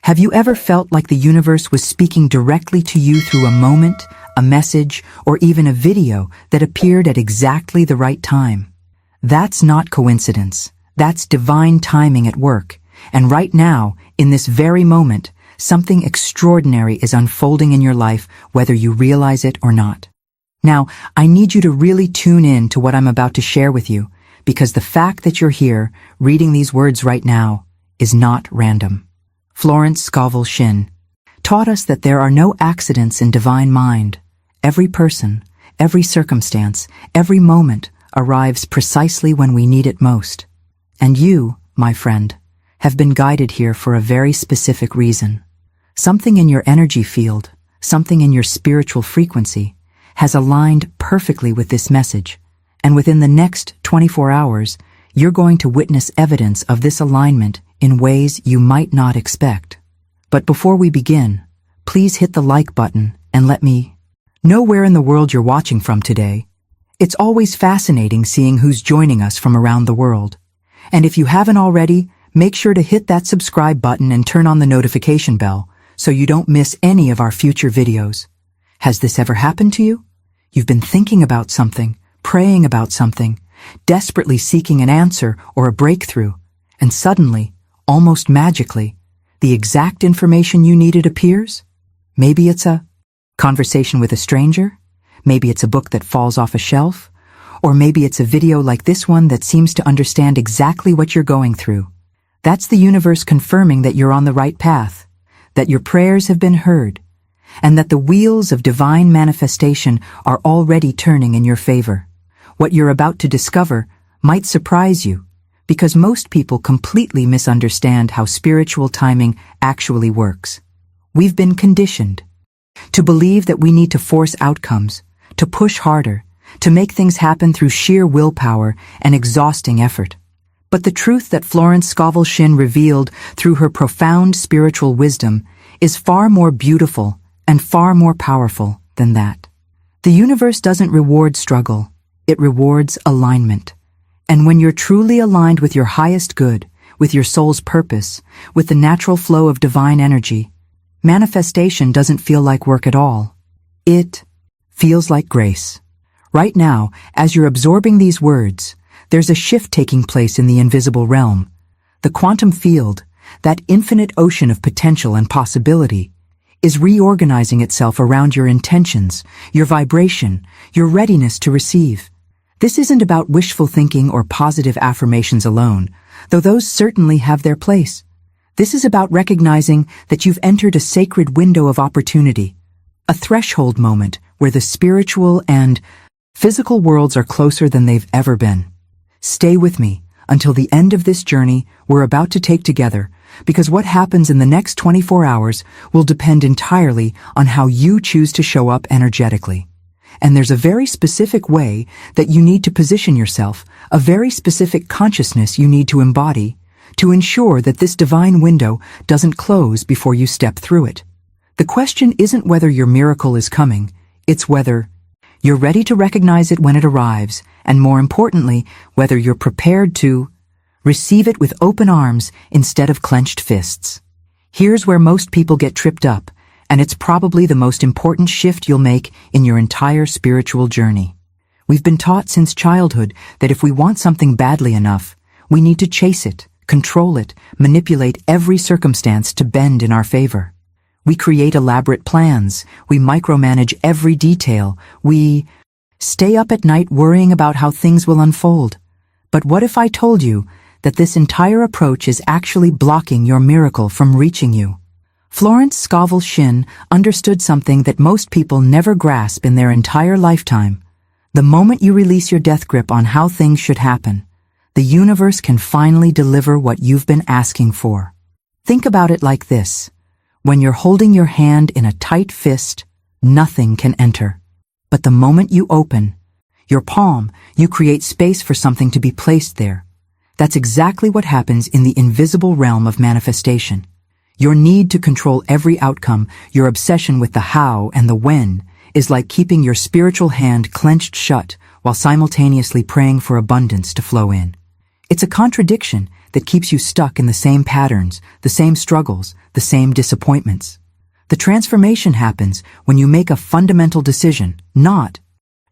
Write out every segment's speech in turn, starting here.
Have you ever felt like the universe was speaking directly to you through a moment, a message, or even a video that appeared at exactly the right time? That's not coincidence. That's divine timing at work. And right now, in this very moment, something extraordinary is unfolding in your life, whether you realize it or not. Now, I need you to really tune in to what I'm about to share with you, because the fact that you're here, reading these words right now, is not random. Florence Scovel Shinn taught us that there are no accidents in divine mind. Every person, every circumstance, every moment arrives precisely when we need it most. And you, my friend, have been guided here for a very specific reason. Something in your energy field, something in your spiritual frequency, has aligned perfectly with this message. And within the next 24 hours, you're going to witness evidence of this alignment in ways you might not expect. But before we begin, please hit the like button and let me know where in the world you're watching from today. It's always fascinating seeing who's joining us from around the world. And if you haven't already, make sure to hit that subscribe button and turn on the notification bell so you don't miss any of our future videos. Has this ever happened to you? You've been thinking about something, praying about something, desperately seeking an answer or a breakthrough, and suddenly, almost magically, the exact information you needed appears? Maybe it's a conversation with a stranger, maybe it's a book that falls off a shelf, or maybe it's a video like this one that seems to understand exactly what you're going through. That's the universe confirming that you're on the right path, that your prayers have been heard, and that the wheels of divine manifestation are already turning in your favor. What you're about to discover might surprise you, because most people completely misunderstand how spiritual timing actually works. We've been conditioned to believe that we need to force outcomes, to push harder, to make things happen through sheer willpower and exhausting effort. But the truth that Florence Scovel Shinn revealed through her profound spiritual wisdom is far more beautiful and far more powerful than that. The universe doesn't reward struggle, it rewards alignment. And when you're truly aligned with your highest good, with your soul's purpose, with the natural flow of divine energy, manifestation doesn't feel like work at all. It feels like grace. Right now, as you're absorbing these words, there's a shift taking place in the invisible realm. The quantum field, that infinite ocean of potential and possibility, is reorganizing itself around your intentions, your vibration, your readiness to receive. This isn't about wishful thinking or positive affirmations alone, though those certainly have their place. This is about recognizing that you've entered a sacred window of opportunity, a threshold moment where the spiritual and physical worlds are closer than they've ever been. Stay with me until the end of this journey we're about to take together, because what happens in the next 24 hours will depend entirely on how you choose to show up energetically. And there's a very specific way that you need to position yourself, a very specific consciousness you need to embody, to ensure that this divine window doesn't close before you step through it. The question isn't whether your miracle is coming, it's whether you're ready to recognize it when it arrives, and more importantly, whether you're prepared to receive it with open arms instead of clenched fists. Here's where most people get tripped up, and it's probably the most important shift you'll make in your entire spiritual journey. We've been taught since childhood that if we want something badly enough, we need to chase it, control it, manipulate every circumstance to bend in our favor. We create elaborate plans, we micromanage every detail, we stay up at night worrying about how things will unfold. But what if I told you that this entire approach is actually blocking your miracle from reaching you? Florence Scovel Shinn understood something that most people never grasp in their entire lifetime. The moment you release your death grip on how things should happen, the universe can finally deliver what you've been asking for. Think about it like this. When you're holding your hand in a tight fist, nothing can enter. But the moment you open your palm, you create space for something to be placed there. That's exactly what happens in the invisible realm of manifestation. Your need to control every outcome, your obsession with the how and the when, is like keeping your spiritual hand clenched shut while simultaneously praying for abundance to flow in. It's a contradiction that keeps you stuck in the same patterns, the same struggles, the same disappointments. The transformation happens when you make a fundamental decision, not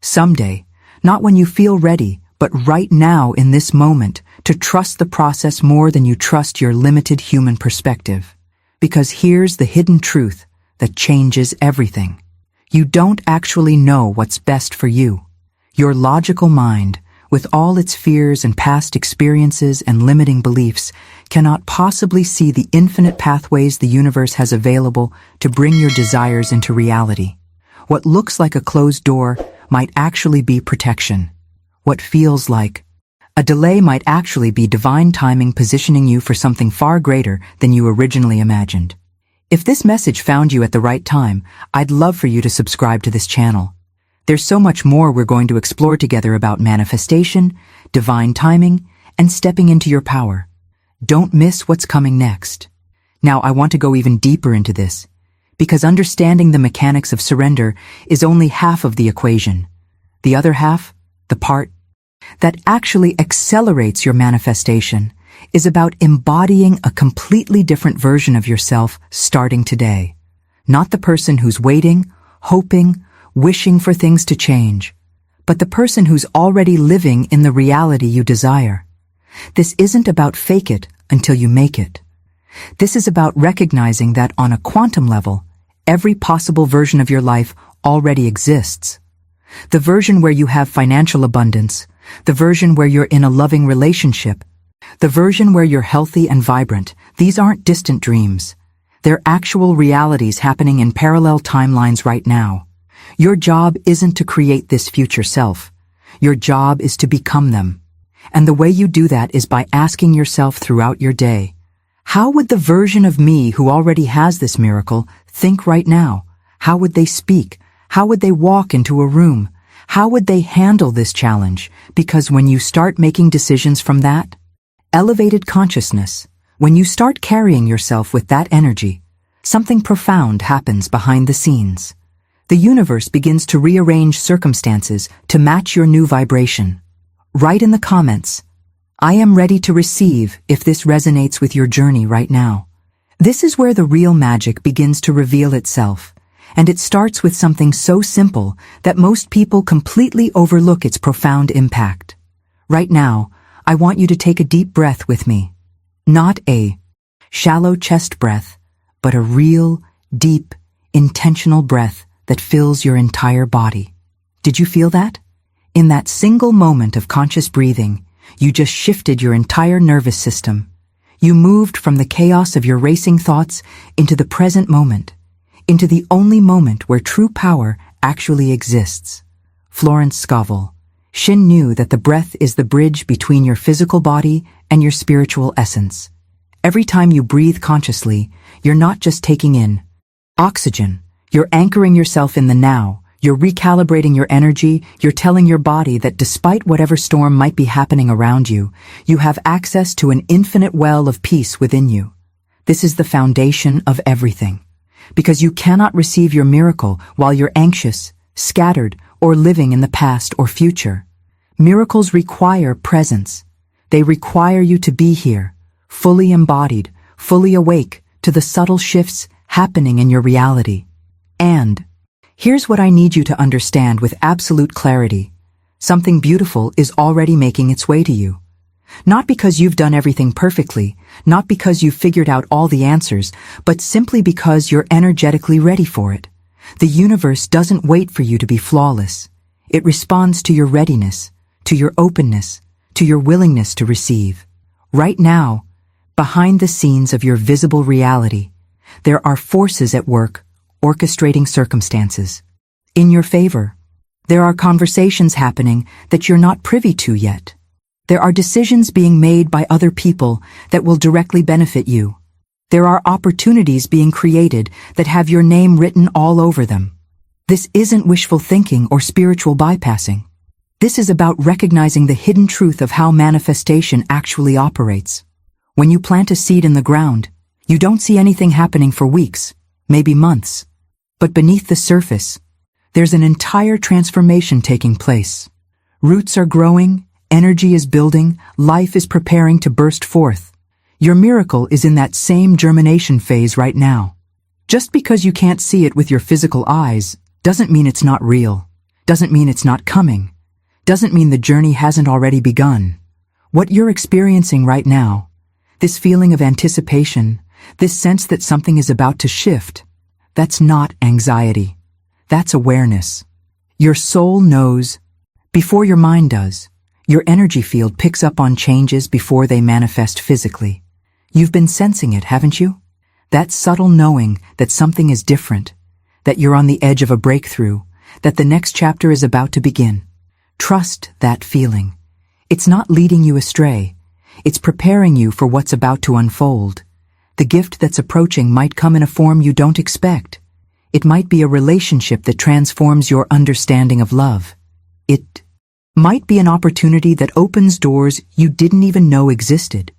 someday, not when you feel ready, but right now in this moment, to trust the process more than you trust your limited human perspective. Because here's the hidden truth that changes everything. You don't actually know what's best for you. Your logical mind, with all its fears and past experiences and limiting beliefs, cannot possibly see the infinite pathways the universe has available to bring your desires into reality. What looks like a closed door might actually be protection. What feels like a delay might actually be divine timing positioning you for something far greater than you originally imagined. If this message found you at the right time, I'd love for you to subscribe to this channel. There's so much more we're going to explore together about manifestation, divine timing, and stepping into your power. Don't miss what's coming next. Now, I want to go even deeper into this, because understanding the mechanics of surrender is only half of the equation. The other half, the part that actually accelerates your manifestation, is about embodying a completely different version of yourself starting today. Not the person who's waiting, hoping, wishing for things to change, but the person who's already living in the reality you desire. This isn't about fake it until you make it. This is about recognizing that on a quantum level, every possible version of your life already exists. The version where you have financial abundance, the version where you're in a loving relationship, the version where you're healthy and vibrant, these aren't distant dreams. They're actual realities happening in parallel timelines right now. Your job isn't to create this future self. Your job is to become them. And the way you do that is by asking yourself throughout your day, how would the version of me who already has this miracle think right now? How would they speak? How would they walk into a room? How would they handle this challenge? Because when you start making decisions from that elevated consciousness, when you start carrying yourself with that energy, something profound happens behind the scenes. The universe begins to rearrange circumstances to match your new vibration. Write in the comments, I am ready to receive, if this resonates with your journey right now. This is where the real magic begins to reveal itself. And it starts with something so simple that most people completely overlook its profound impact. Right now, I want you to take a deep breath with me. Not a shallow chest breath, but a real, deep, intentional breath that fills your entire body. Did you feel that? In that single moment of conscious breathing, you just shifted your entire nervous system. You moved from the chaos of your racing thoughts into the present moment, into the only moment where true power actually exists. Florence Scovel Shinn knew that the breath is the bridge between your physical body and your spiritual essence. Every time you breathe consciously, you're not just taking in oxygen, you're anchoring yourself in the now, you're recalibrating your energy, you're telling your body that despite whatever storm might be happening around you, you have access to an infinite well of peace within you. This is the foundation of everything. Because you cannot receive your miracle while you're anxious, scattered, or living in the past or future. Miracles require presence. They require you to be here, fully embodied, fully awake to the subtle shifts happening in your reality. And here's what I need you to understand with absolute clarity. Something beautiful is already making its way to you. Not because you've done everything perfectly, not because you've figured out all the answers, but simply because you're energetically ready for it. The universe doesn't wait for you to be flawless. It responds to your readiness, to your openness, to your willingness to receive. Right now, behind the scenes of your visible reality, there are forces at work, orchestrating circumstances in your favor. There are conversations happening that you're not privy to yet. There are decisions being made by other people that will directly benefit you. There are opportunities being created that have your name written all over them. This isn't wishful thinking or spiritual bypassing. This is about recognizing the hidden truth of how manifestation actually operates. When you plant a seed in the ground, you don't see anything happening for weeks, maybe months. But beneath the surface, there's an entire transformation taking place. Roots are growing, energy is building, life is preparing to burst forth. Your miracle is in that same germination phase right now. Just because you can't see it with your physical eyes doesn't mean it's not real, doesn't mean it's not coming, doesn't mean the journey hasn't already begun. What you're experiencing right now, this feeling of anticipation, this sense that something is about to shift, that's not anxiety. That's awareness. Your soul knows before your mind does. Your energy field picks up on changes before they manifest physically. You've been sensing it, haven't you? That subtle knowing that something is different, that you're on the edge of a breakthrough, that the next chapter is about to begin. Trust that feeling. It's not leading you astray. It's preparing you for what's about to unfold. The gift that's approaching might come in a form you don't expect. It might be a relationship that transforms your understanding of love. It might be an opportunity that opens doors you didn't even know existed.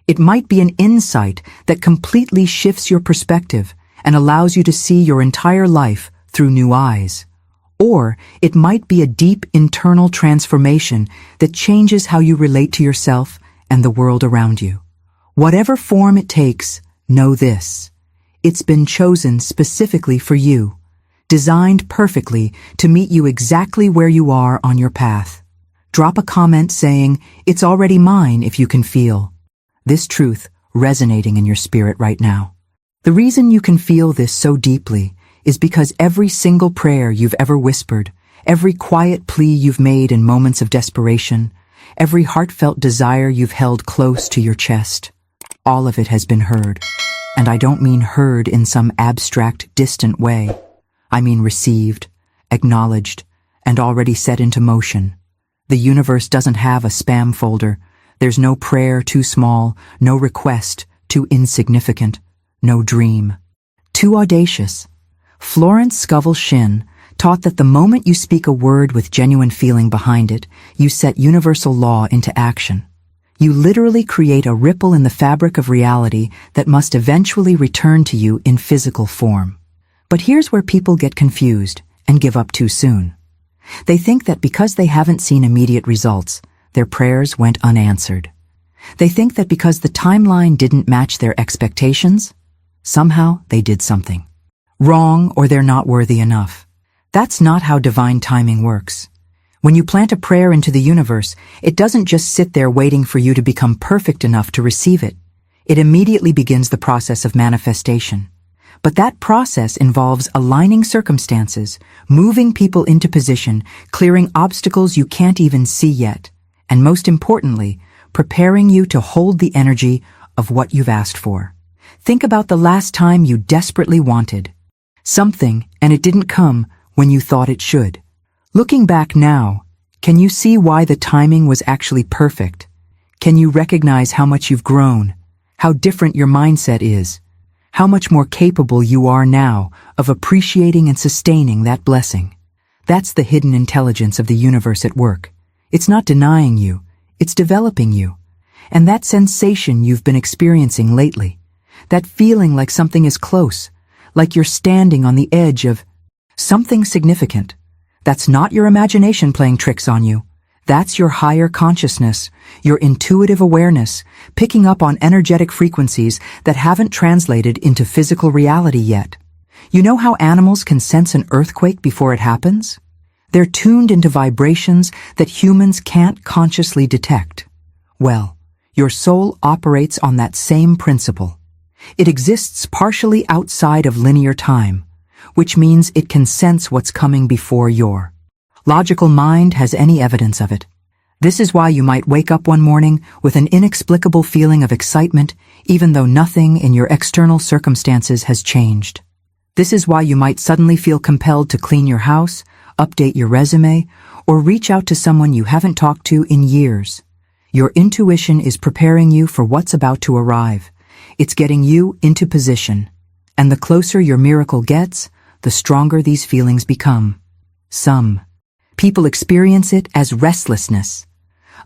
It might be an insight that completely shifts your perspective and allows you to see your entire life through new eyes. Or it might be a deep internal transformation that changes how you relate to yourself and the world around you. Whatever form it takes, know this. It's been chosen specifically for you, designed perfectly to meet you exactly where you are on your path. Drop a comment saying, "It's already mine," if you can feel this truth resonating in your spirit right now. The reason you can feel this so deeply is because every single prayer you've ever whispered, every quiet plea you've made in moments of desperation, every heartfelt desire you've held close to your chest, all of it has been heard. And I don't mean heard in some abstract, distant way. I mean received, acknowledged, and already set into motion. The universe doesn't have a spam folder. There's no prayer too small, no request too insignificant, no dream too audacious. Florence Scovel Shinn taught that the moment you speak a word with genuine feeling behind it, you set universal law into action. You literally create a ripple in the fabric of reality that must eventually return to you in physical form. But here's where people get confused and give up too soon. They think that because they haven't seen immediate results, their prayers went unanswered. They think that because the timeline didn't match their expectations, somehow they did something wrong or they're not worthy enough. That's not how divine timing works. When you plant a prayer into the universe, it doesn't just sit there waiting for you to become perfect enough to receive it. It immediately begins the process of manifestation. But that process involves aligning circumstances, moving people into position, clearing obstacles you can't even see yet, and most importantly, preparing you to hold the energy of what you've asked for. Think about the last time you desperately wanted something and it didn't come when you thought it should. Looking back now, can you see why the timing was actually perfect? Can you recognize how much you've grown, how different your mindset is, how much more capable you are now of appreciating and sustaining that blessing? That's the hidden intelligence of the universe at work. It's not denying you, it's developing you. And that sensation you've been experiencing lately, that feeling like something is close, like you're standing on the edge of something significant, that's not your imagination playing tricks on you. That's your higher consciousness, your intuitive awareness, picking up on energetic frequencies that haven't translated into physical reality yet. You know how animals can sense an earthquake before it happens? They're tuned into vibrations that humans can't consciously detect. Well, your soul operates on that same principle. It exists partially outside of linear time, which means it can sense what's coming before your logical mind has any evidence of it. This is why you might wake up one morning with an inexplicable feeling of excitement, even though nothing in your external circumstances has changed. This is why you might suddenly feel compelled to clean your house, update your resume, or reach out to someone you haven't talked to in years. Your intuition is preparing you for what's about to arrive. It's getting you into position. And the closer your miracle gets, the stronger these feelings become. Some people experience it as restlessness.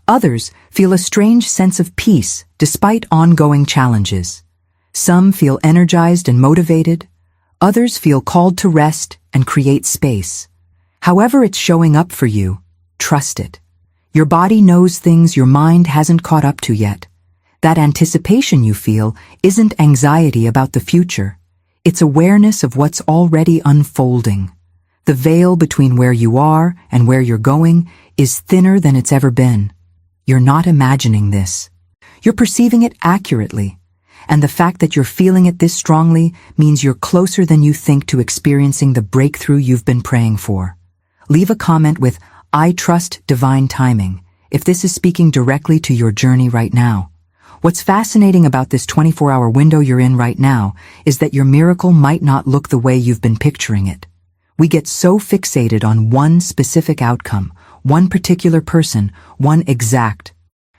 Others feel a strange sense of peace despite ongoing challenges. Some feel energized and motivated. Others feel called to rest and create space. However it's showing up for you, trust it. Your body knows things your mind hasn't caught up to yet. That anticipation you feel isn't anxiety about the future. It's awareness of what's already unfolding. The veil between where you are and where you're going is thinner than it's ever been. You're not imagining this. You're perceiving it accurately. And the fact that you're feeling it this strongly means you're closer than you think to experiencing the breakthrough you've been praying for. Leave a comment with, "I trust divine timing," if this is speaking directly to your journey right now. What's fascinating about this 24-hour window you're in right now is that your miracle might not look the way you've been picturing it. We get so fixated on one specific outcome, one particular person, one exact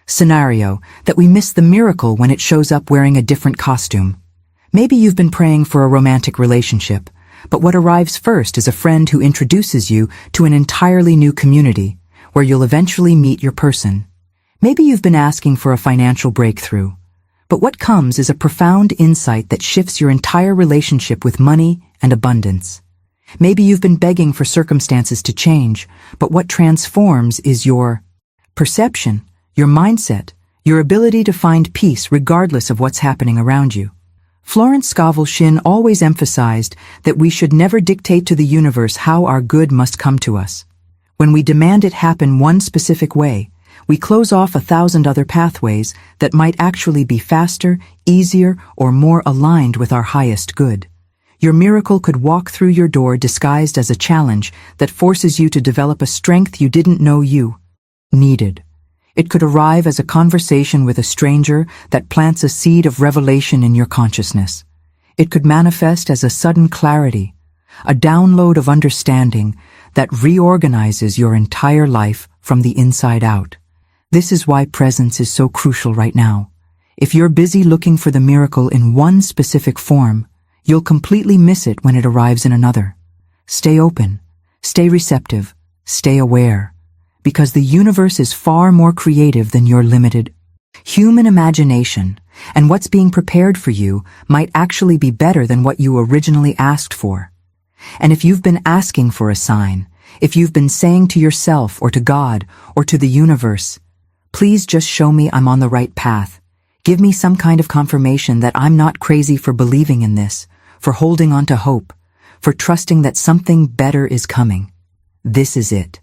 scenario, that we miss the miracle when it shows up wearing a different costume. Maybe you've been praying for a romantic relationship, but what arrives first is a friend who introduces you to an entirely new community, where you'll eventually meet your person. Maybe you've been asking for a financial breakthrough, but what comes is a profound insight that shifts your entire relationship with money and abundance. Maybe you've been begging for circumstances to change, but what transforms is your perception, your mindset, your ability to find peace regardless of what's happening around you. Florence Scovel Shinn always emphasized that we should never dictate to the universe how our good must come to us. When we demand it happen one specific way, we close off 1,000 other pathways that might actually be faster, easier, or more aligned with our highest good. Your miracle could walk through your door disguised as a challenge that forces you to develop a strength you didn't know you needed. It could arrive as a conversation with a stranger that plants a seed of revelation in your consciousness. It could manifest as a sudden clarity, a download of understanding that reorganizes your entire life from the inside out. This is why presence is so crucial right now. If you're busy looking for the miracle in one specific form, you'll completely miss it when it arrives in another. Stay open, stay receptive, stay aware, because the universe is far more creative than your limited human imagination, and what's being prepared for you might actually be better than what you originally asked for. And if you've been asking for a sign, if you've been saying to yourself or to God or to the universe, "Please just show me I'm on the right path. Give me some kind of confirmation that I'm not crazy for believing in this, for holding on to hope, for trusting that something better is coming." This is it.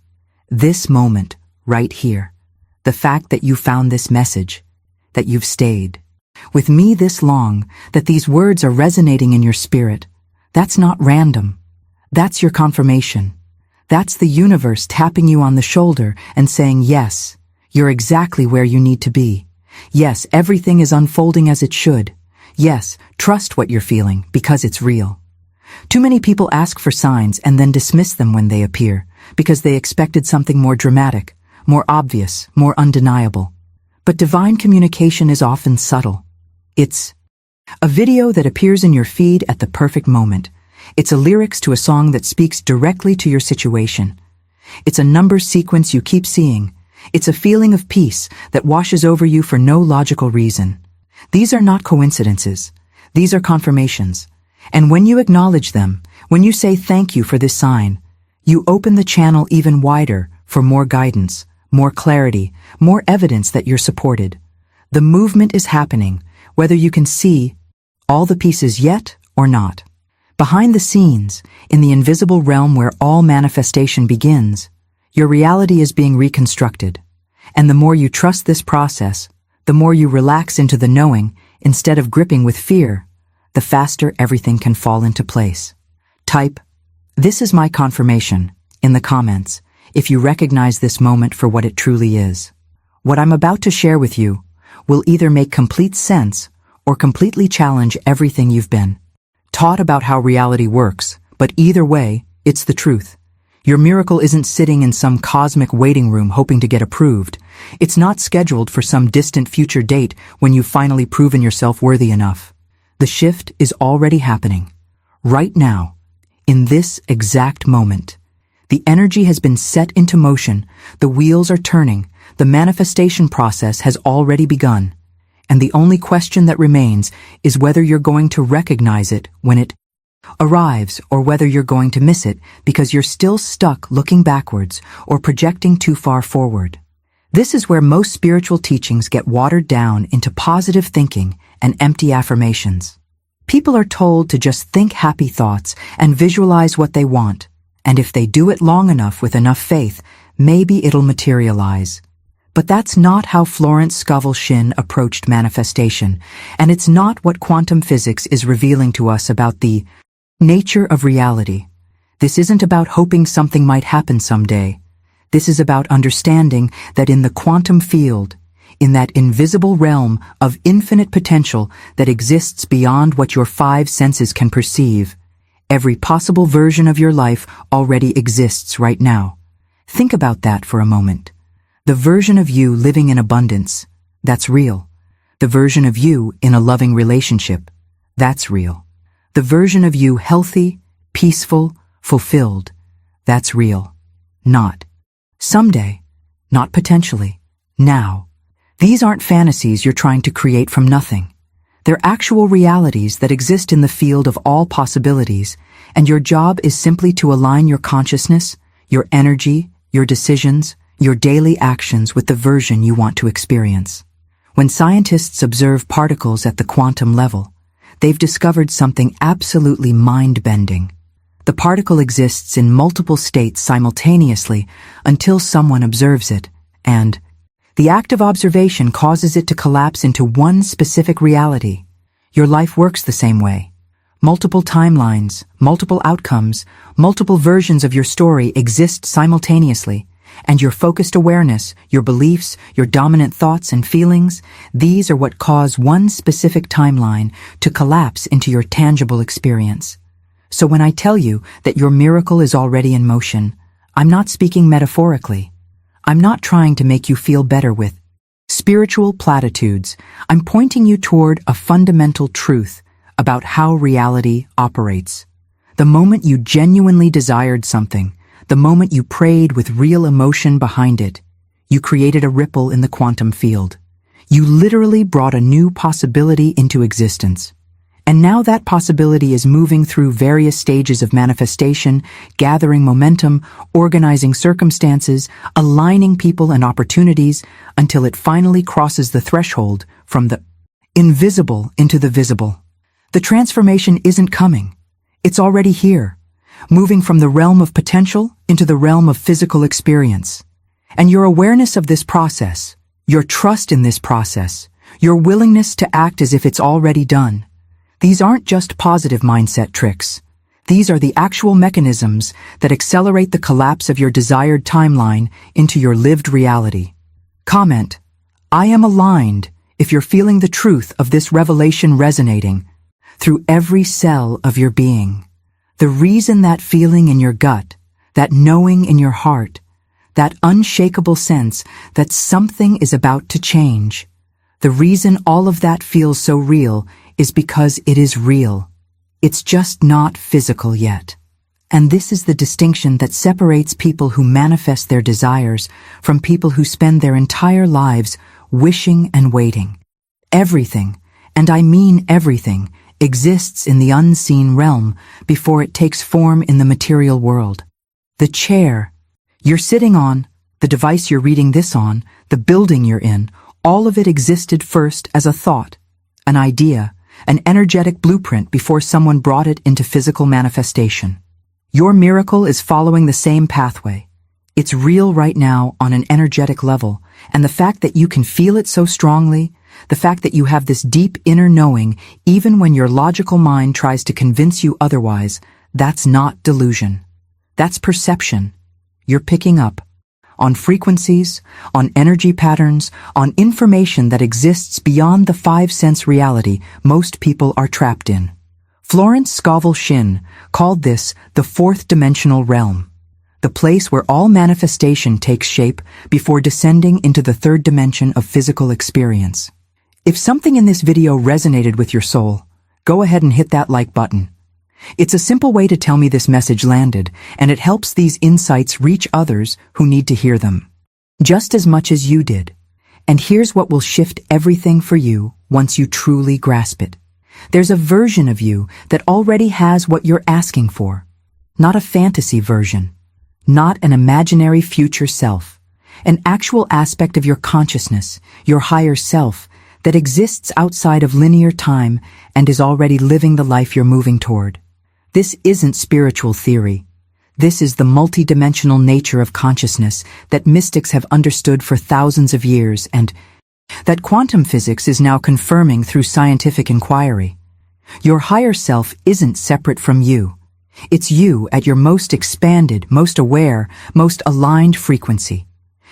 This moment, right here. The fact that you found this message, that you've stayed with me this long, that these words are resonating in your spirit, that's not random. That's your confirmation. That's the universe tapping you on the shoulder and saying, yes, you're exactly where you need to be. Yes, everything is unfolding as it should. Yes, trust what you're feeling because it's real. Too many people ask for signs and then dismiss them when they appear because they expected something more dramatic, more obvious, more undeniable. But divine communication is often subtle. It's a video that appears in your feed at the perfect moment. It's a lyrics to a song that speaks directly to your situation. It's a number sequence you keep seeing. It's a feeling of peace that washes over you for no logical reason. These are not coincidences. These are confirmations. And when you acknowledge them, when you say thank you for this sign, you open the channel even wider for more guidance, more clarity, more evidence that you're supported. The movement is happening, whether you can see all the pieces yet or not. Behind the scenes, in the invisible realm where all manifestation begins, your reality is being reconstructed. And the more you trust this process, the more you relax into the knowing instead of gripping with fear, the faster everything can fall into place. Type, "This is my confirmation," in the comments if you recognize this moment for what it truly is. What I'm about to share with you will either make complete sense or completely challenge everything you've been taught about how reality works, but either way, it's the truth. Your miracle isn't sitting in some cosmic waiting room hoping to get approved. It's not scheduled for some distant future date when you've finally proven yourself worthy enough. The shift is already happening. Right now, in this exact moment. The energy has been set into motion, the wheels are turning, the manifestation process has already begun. And the only question that remains is whether you're going to recognize it when it arrives or whether you're going to miss it because you're still stuck looking backwards or projecting too far forward. This is where most spiritual teachings get watered down into positive thinking and empty affirmations. People are told to just think happy thoughts and visualize what they want, and if they do it long enough with enough faith, maybe it'll materialize. But that's not how Florence Scovel Shinn approached manifestation, and it's not what quantum physics is revealing to us about the nature of reality. This isn't about hoping something might happen someday. This is about understanding that in the quantum field, in that invisible realm of infinite potential that exists beyond what your five senses can perceive, every possible version of your life already exists right now. Think about that for a moment. The version of you living in abundance, that's real. The version of you in a loving relationship, that's real. The version of you healthy, peaceful, fulfilled, that's real. Not someday, not potentially, now. These aren't fantasies you're trying to create from nothing. They're actual realities that exist in the field of all possibilities, and your job is simply to align your consciousness, your energy, your decisions, your daily actions with the version you want to experience. When scientists observe particles at the quantum level, they've discovered something absolutely mind-bending. The particle exists in multiple states simultaneously until someone observes it, and the act of observation causes it to collapse into one specific reality. Your life works the same way. Multiple timelines, multiple outcomes, multiple versions of your story exist simultaneously, and your focused awareness, your beliefs, your dominant thoughts and feelings, these are what cause one specific timeline to collapse into your tangible experience. So when I tell you that your miracle is already in motion, I'm not speaking metaphorically. I'm not trying to make you feel better with spiritual platitudes. I'm pointing you toward a fundamental truth about how reality operates. The moment you genuinely desired something, the moment you prayed with real emotion behind it, you created a ripple in the quantum field. You literally brought a new possibility into existence. And now that possibility is moving through various stages of manifestation, gathering momentum, organizing circumstances, aligning people and opportunities, until it finally crosses the threshold from the invisible into the visible. The transformation isn't coming. It's already here, moving from the realm of potential into the realm of physical experience. And your awareness of this process, your trust in this process, your willingness to act as if it's already done, these aren't just positive mindset tricks. These are the actual mechanisms that accelerate the collapse of your desired timeline into your lived reality. Comment, I am aligned if you're feeling the truth of this revelation resonating through every cell of your being. The reason that feeling in your gut, that knowing in your heart, that unshakable sense that something is about to change, the reason all of that feels so real is because it is real. It's just not physical yet. And this is the distinction that separates people who manifest their desires from people who spend their entire lives wishing and waiting. Everything, and I mean everything, exists in the unseen realm before it takes form in the material world. The chair you're sitting on, the device you're reading this on, the building you're in, all of it existed first as a thought, an idea, an energetic blueprint before someone brought it into physical manifestation. Your miracle is following the same pathway. It's real right now on an energetic level, and the fact that you can feel it so strongly, the fact that you have this deep inner knowing even when your logical mind tries to convince you otherwise, that's not delusion. That's perception. You're picking up on frequencies, on energy patterns, on information that exists beyond the five-sense reality most people are trapped in. Florence Scovel Shinn called this the fourth dimensional realm, the place where all manifestation takes shape before descending into the third dimension of physical experience. If something in this video resonated with your soul, go ahead and hit that like button. It's a simple way to tell me this message landed, and it helps these insights reach others who need to hear them, just as much as you did. And here's what will shift everything for you once you truly grasp it. There's a version of you that already has what you're asking for. Not a fantasy version. Not an imaginary future self. an actual aspect of your consciousness, your higher self, that exists outside of linear time and is already living the life you're moving toward. This isn't spiritual theory. This is the multidimensional nature of consciousness that mystics have understood for thousands of years and that quantum physics is now confirming through scientific inquiry. Your higher self isn't separate from you. It's you at your most expanded, most aware, most aligned frequency.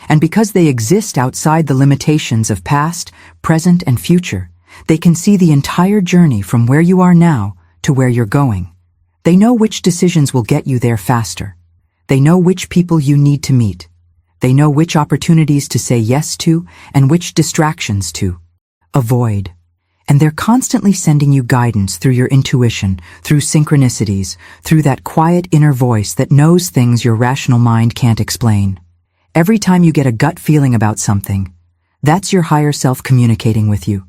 And because they exist outside the limitations of past, present, and future, they can see the entire journey from where you are now to where you're going. They know which decisions will get you there faster. They know which people you need to meet. They know which opportunities to say yes to and which distractions to avoid. And they're constantly sending you guidance through your intuition, through synchronicities, through that quiet inner voice that knows things your rational mind can't explain. Every time you get a gut feeling about something, that's your higher self communicating with you.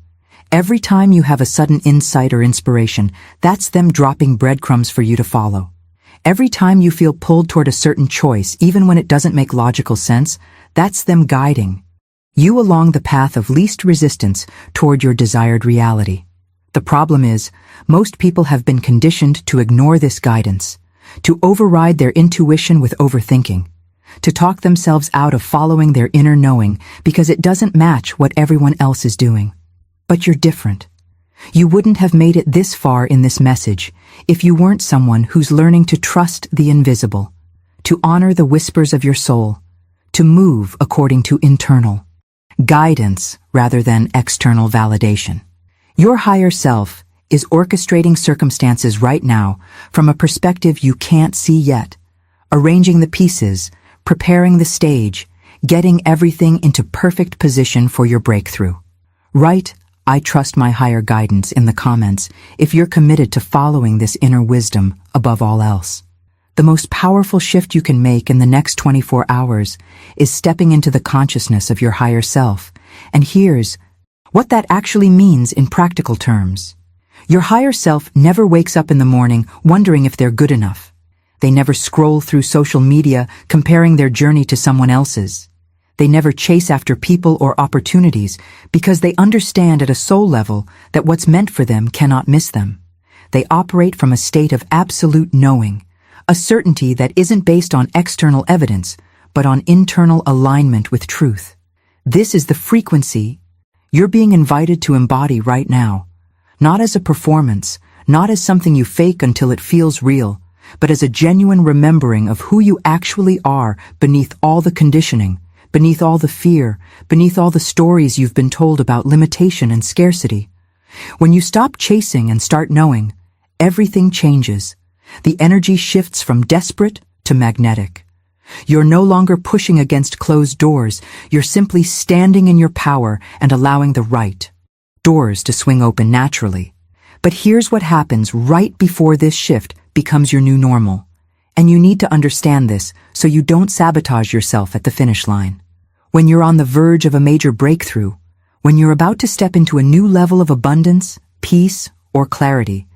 Every time you have a sudden insight or inspiration, that's them dropping breadcrumbs for you to follow. Every time you feel pulled toward a certain choice, even when it doesn't make logical sense, that's them guiding you along the path of least resistance toward your desired reality. The problem is, most people have been conditioned to ignore this guidance, to override their intuition with overthinking, to talk themselves out of following their inner knowing because it doesn't match what everyone else is doing. But you're different. You wouldn't have made it this far in this message if you weren't someone who's learning to trust the invisible, to honor the whispers of your soul, to move according to internal guidance rather than external validation. Your higher self is orchestrating circumstances right now from a perspective you can't see yet, arranging the pieces, preparing the stage, getting everything into perfect position for your breakthrough. Write, "I trust my higher guidance" in the comments if you're committed to following this inner wisdom above all else. The most powerful shift you can make in the next 24 hours is stepping into the consciousness of your higher self. And here's what that actually means in practical terms. Your higher self never wakes up in the morning wondering if they're good enough. They never scroll through social media comparing their journey to someone else's. They never chase after people or opportunities because they understand at a soul level that what's meant for them cannot miss them. They operate from a state of absolute knowing, a certainty that isn't based on external evidence, but on internal alignment with truth. This is the frequency you're being invited to embody right now, not as a performance, not as something you fake until it feels real, but as a genuine remembering of who you actually are beneath all the conditioning, beneath all the fear, beneath all the stories you've been told about limitation and scarcity. When you stop chasing and start knowing, everything changes. The energy shifts from desperate to magnetic. You're no longer pushing against closed doors, you're simply standing in your power and allowing the right doors to swing open naturally. But here's what happens right before this shift becomes your new normal. And you need to understand this so you don't sabotage yourself at the finish line. When you're on the verge of a major breakthrough, when you're about to step into a new level of abundance, peace, or clarity,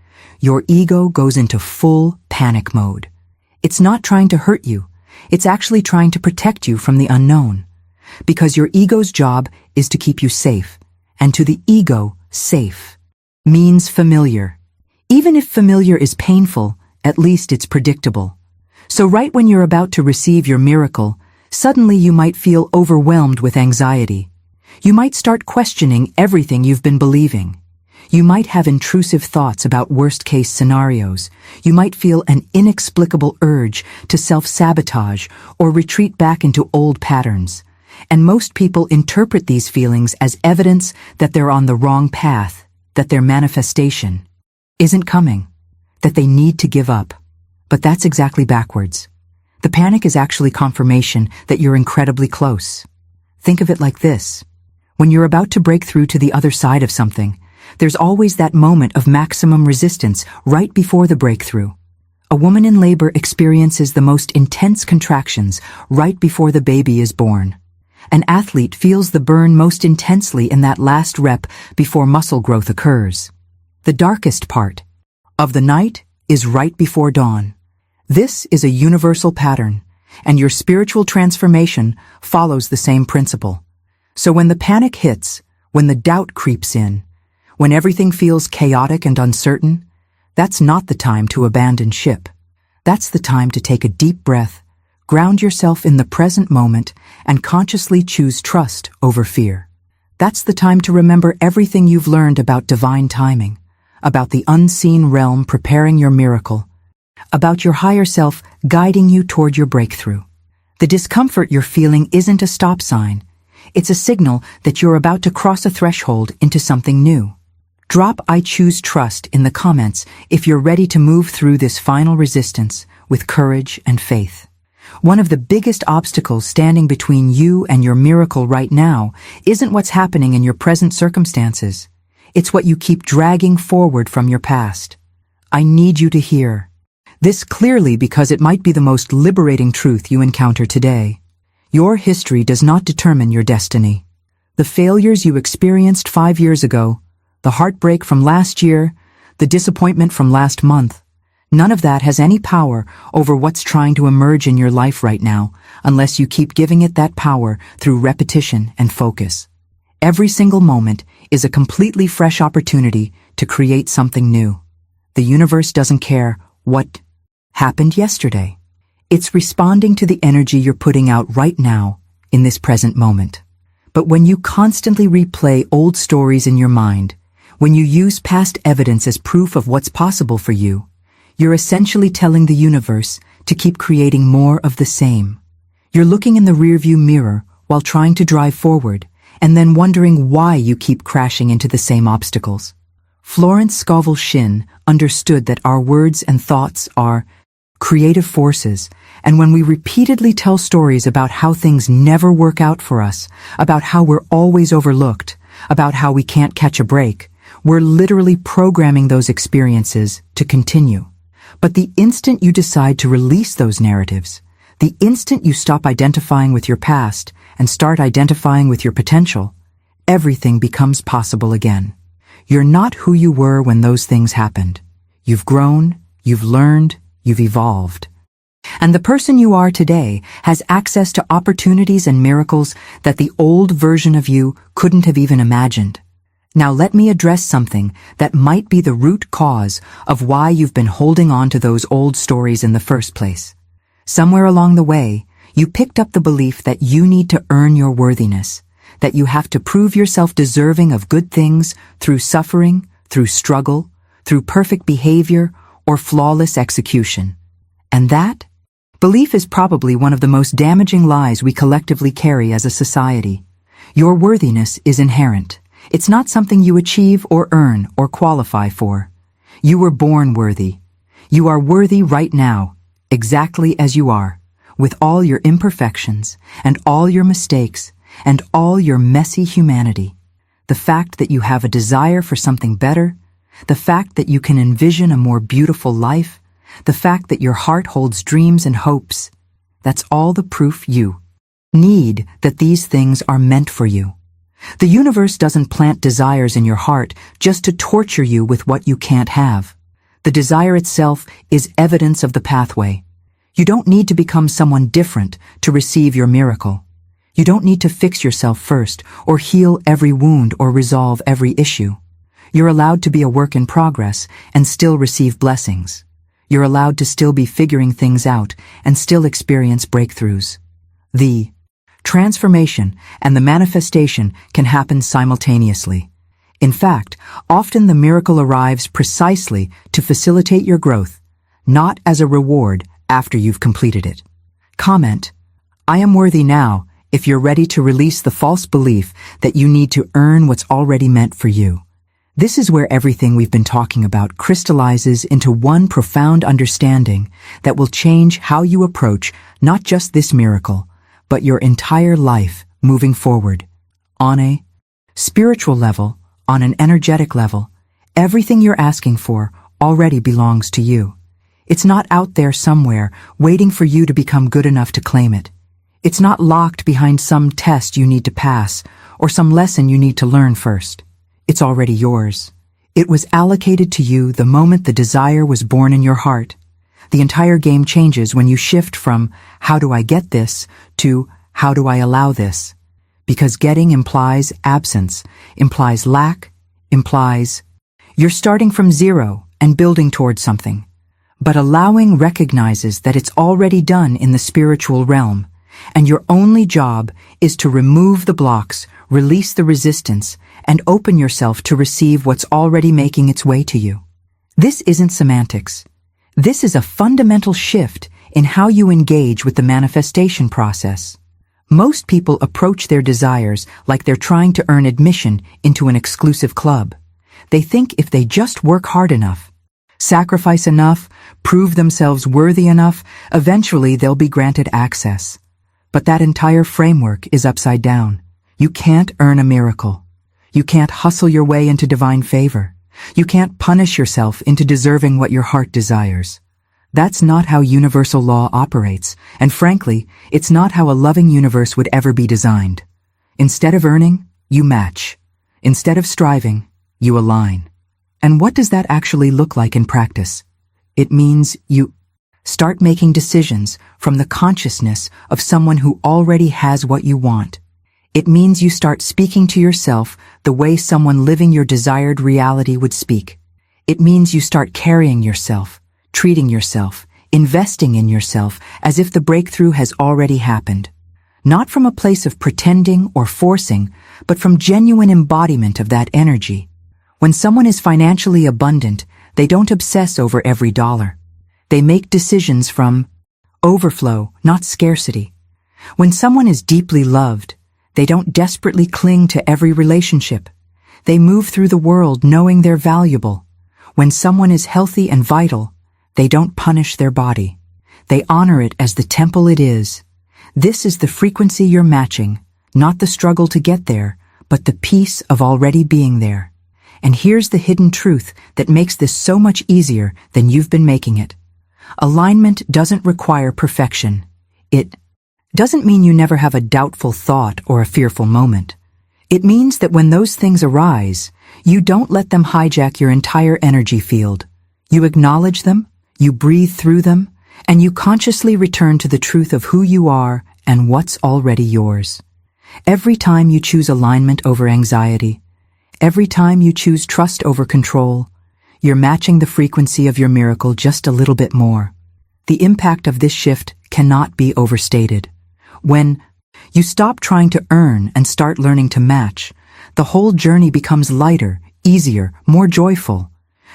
your ego goes into full panic mode. It's not trying to hurt you. It's actually trying to protect you from the unknown. Because your ego's job is to keep you safe. And to the ego, safe means familiar. Even if familiar is painful, at least it's predictable. So right when you're about to receive your miracle, suddenly you might feel overwhelmed with anxiety. You might start questioning everything you've been believing. You might have intrusive thoughts about worst-case scenarios. You might feel an inexplicable urge to self-sabotage or retreat back into old patterns. And most people interpret these feelings as evidence that they're on the wrong path, that their manifestation isn't coming, that they need to give up. But that's exactly backwards. The panic is actually confirmation that you're incredibly close. Think of it like this. When you're about to break through to the other side of something, there's always that moment of maximum resistance right before the breakthrough. A woman in labor experiences the most intense contractions right before the baby is born. An athlete feels the burn most intensely in that last rep before muscle growth occurs. The darkest part of the night is right before dawn. This is a universal pattern, and your spiritual transformation follows the same principle. So when the panic hits, when the doubt creeps in, when everything feels chaotic and uncertain, that's not the time to abandon ship. That's the time to take a deep breath, ground yourself in the present moment, and consciously choose trust over fear. That's the time to remember everything you've learned about divine timing, about the unseen realm preparing your miracle, about your higher self guiding you toward your breakthrough. The discomfort you're feeling isn't a stop sign. It's a signal that you're about to cross a threshold into something new. Drop "I choose trust" in the comments if you're ready to move through this final resistance with courage and faith. One of the biggest obstacles standing between you and your miracle right now isn't what's happening in your present circumstances. It's what you keep dragging forward from your past. I need you to hear this clearly because it might be the most liberating truth you encounter today. Your history does not determine your destiny. The failures you experienced 5 years ago, the heartbreak from last year, the disappointment from last month, none of that has any power over what's trying to emerge in your life right now unless you keep giving it that power through repetition and focus. Every single moment is a completely fresh opportunity to create something new. The universe doesn't care what happened yesterday. It's responding to the energy you're putting out right now in this present moment. But when you constantly replay old stories in your mind, when you use past evidence as proof of what's possible for you, you're essentially telling the universe to keep creating more of the same. You're looking in the rearview mirror while trying to drive forward, and then wondering why you keep crashing into the same obstacles. Florence Scovel Shinn understood that our words and thoughts are creative forces, and when we repeatedly tell stories about how things never work out for us, about how we're always overlooked, about how we can't catch a break, we're literally programming those experiences to continue. But the instant you decide to release those narratives, the instant you stop identifying with your past and start identifying with your potential, everything becomes possible again. You're not who you were when those things happened. You've grown, you've learned, you've evolved. And the person you are today has access to opportunities and miracles that the old version of you couldn't have even imagined. Now let me address something that might be the root cause of why you've been holding on to those old stories in the first place. Somewhere along the way, you picked up the belief that you need to earn your worthiness, that you have to prove yourself deserving of good things through suffering, through struggle, through perfect behavior, or flawless execution. And that belief is probably one of the most damaging lies we collectively carry as a society. Your worthiness is inherent. It's not something you achieve or earn or qualify for. You were born worthy. You are worthy right now, exactly as you are, with all your imperfections and all your mistakes and all your messy humanity. The fact that you have a desire for something better, the fact that you can envision a more beautiful life, the fact that your heart holds dreams and hopes, that's all the proof you need that these things are meant for you. The universe doesn't plant desires in your heart just to torture you with what you can't have. The desire itself is evidence of the pathway. You don't need to become someone different to receive your miracle. You don't need to fix yourself first or heal every wound or resolve every issue. You're allowed to be a work in progress and still receive blessings. You're allowed to still be figuring things out and still experience breakthroughs. The transformation and the manifestation can happen simultaneously. In fact, often the miracle arrives precisely to facilitate your growth, not as a reward after you've completed it. Comment, I am worthy now, if you're ready to release the false belief that you need to earn what's already meant for you. This is where everything we've been talking about crystallizes into one profound understanding that will change how you approach not just this miracle, but your entire life moving forward. On a spiritual level, on an energetic level, everything you're asking for already belongs to you. It's not out there somewhere waiting for you to become good enough to claim it. It's not locked behind some test you need to pass or some lesson you need to learn first. It's already yours. It was allocated to you the moment the desire was born in your heart. The entire game changes when you shift from "how do I get this" to "how do I allow this?" Because getting implies absence, implies lack, implies you're starting from zero and building towards something. But allowing recognizes that it's already done in the spiritual realm, and your only job is to remove the blocks, release the resistance, and open yourself to receive what's already making its way to you. This isn't semantics. This is a fundamental shift in how you engage with the manifestation process. Most people approach their desires like they're trying to earn admission into an exclusive club. They think if they just work hard enough, sacrifice enough, prove themselves worthy enough, eventually they'll be granted access. But that entire framework is upside down. You can't earn a miracle. You can't hustle your way into divine favor. You can't punish yourself into deserving what your heart desires. That's not how universal law operates, and frankly, it's not how a loving universe would ever be designed. Instead of earning, you match. Instead of striving, you align. And what does that actually look like in practice? It means you start making decisions from the consciousness of someone who already has what you want. It means you start speaking to yourself the way someone living your desired reality would speak. It means you start carrying yourself, treating yourself, investing in yourself as if the breakthrough has already happened. Not from a place of pretending or forcing, but from genuine embodiment of that energy. When someone is financially abundant, they don't obsess over every dollar. They make decisions from overflow, not scarcity. When someone is deeply loved, they don't desperately cling to every relationship. They move through the world knowing they're valuable. When someone is healthy and vital, they don't punish their body. They honor it as the temple it is. This is the frequency you're matching, not the struggle to get there, but the peace of already being there. And here's the hidden truth that makes this so much easier than you've been making it. Alignment doesn't require perfection. It doesn't mean you never have a doubtful thought or a fearful moment. It means that when those things arise, you don't let them hijack your entire energy field. You acknowledge them, you breathe through them, and you consciously return to the truth of who you are and what's already yours. Every time you choose alignment over anxiety, every time you choose trust over control, you're matching the frequency of your miracle just a little bit more. The impact of this shift cannot be overstated. When you stop trying to earn and start learning to match, the whole journey becomes lighter, easier, more joyful.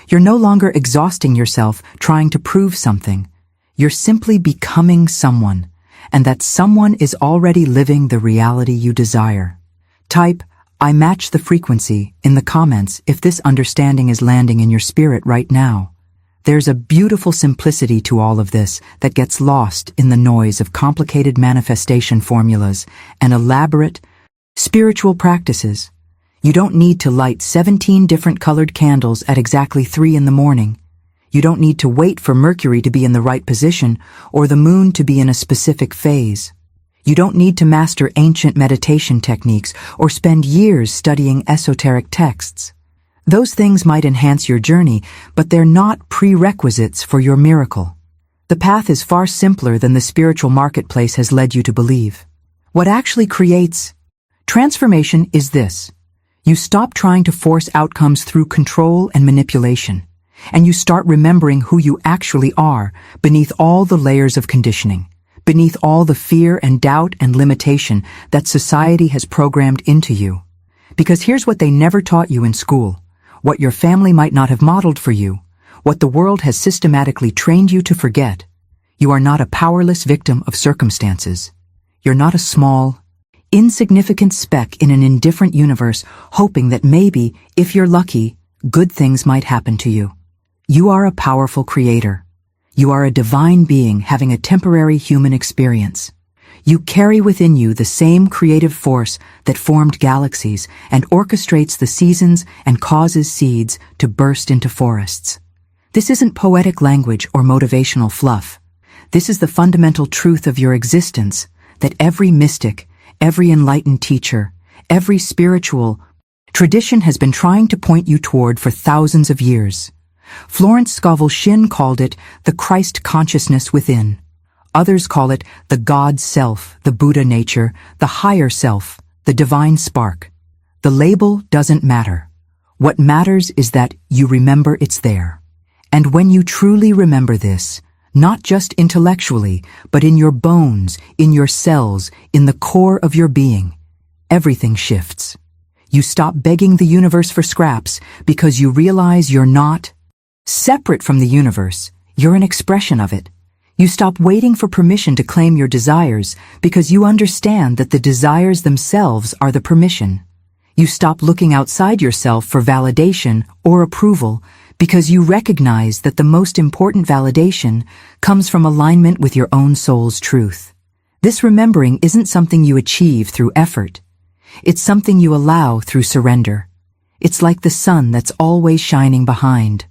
You're no longer exhausting yourself trying to prove something. You're simply becoming someone, and that someone is already living the reality you desire. Type, "I match the frequency" in the comments if this understanding is landing in your spirit right now. There's a beautiful simplicity to all of this that gets lost in the noise of complicated manifestation formulas and elaborate spiritual practices. You don't need to light 17 different colored candles at exactly 3 in the morning. You don't need to wait for Mercury to be in the right position or the moon to be in a specific phase. You don't need to master ancient meditation techniques or spend years studying esoteric texts. Those things might enhance your journey, but they're not prerequisites for your miracle. The path is far simpler than the spiritual marketplace has led you to believe. What actually creates transformation is this. You stop trying to force outcomes through control and manipulation, and you start remembering who you actually are beneath all the layers of conditioning, beneath all the fear and doubt and limitation that society has programmed into you. Because here's what they never taught you in school, what your family might not have modeled for you, what the world has systematically trained you to forget. You are not a powerless victim of circumstances. You're not a small, insignificant speck in an indifferent universe hoping that maybe, if you're lucky, good things might happen to you. You are a powerful creator. You are a divine being having a temporary human experience. You carry within you the same creative force that formed galaxies and orchestrates the seasons and causes seeds to burst into forests. This isn't poetic language or motivational fluff. This is the fundamental truth of your existence, that every mystic, every enlightened teacher, every spiritual tradition has been trying to point you toward for thousands of years. Florence Scovel Shinn called it the Christ consciousness within. Others call it the God self, the Buddha nature, the higher self, the divine spark. The label doesn't matter. What matters is that you remember it's there. And when you truly remember this, not just intellectually, but in your bones, in your cells, in the core of your being, everything shifts. You stop begging the universe for scraps because you realize you're not separate from the universe. You're an expression of it. You stop waiting for permission to claim your desires because you understand that the desires themselves are the permission. You stop looking outside yourself for validation or approval because you recognize that the most important validation comes from alignment with your own soul's truth. This remembering isn't something you achieve through effort. It's something you allow through surrender. It's like the sun that's always shining behind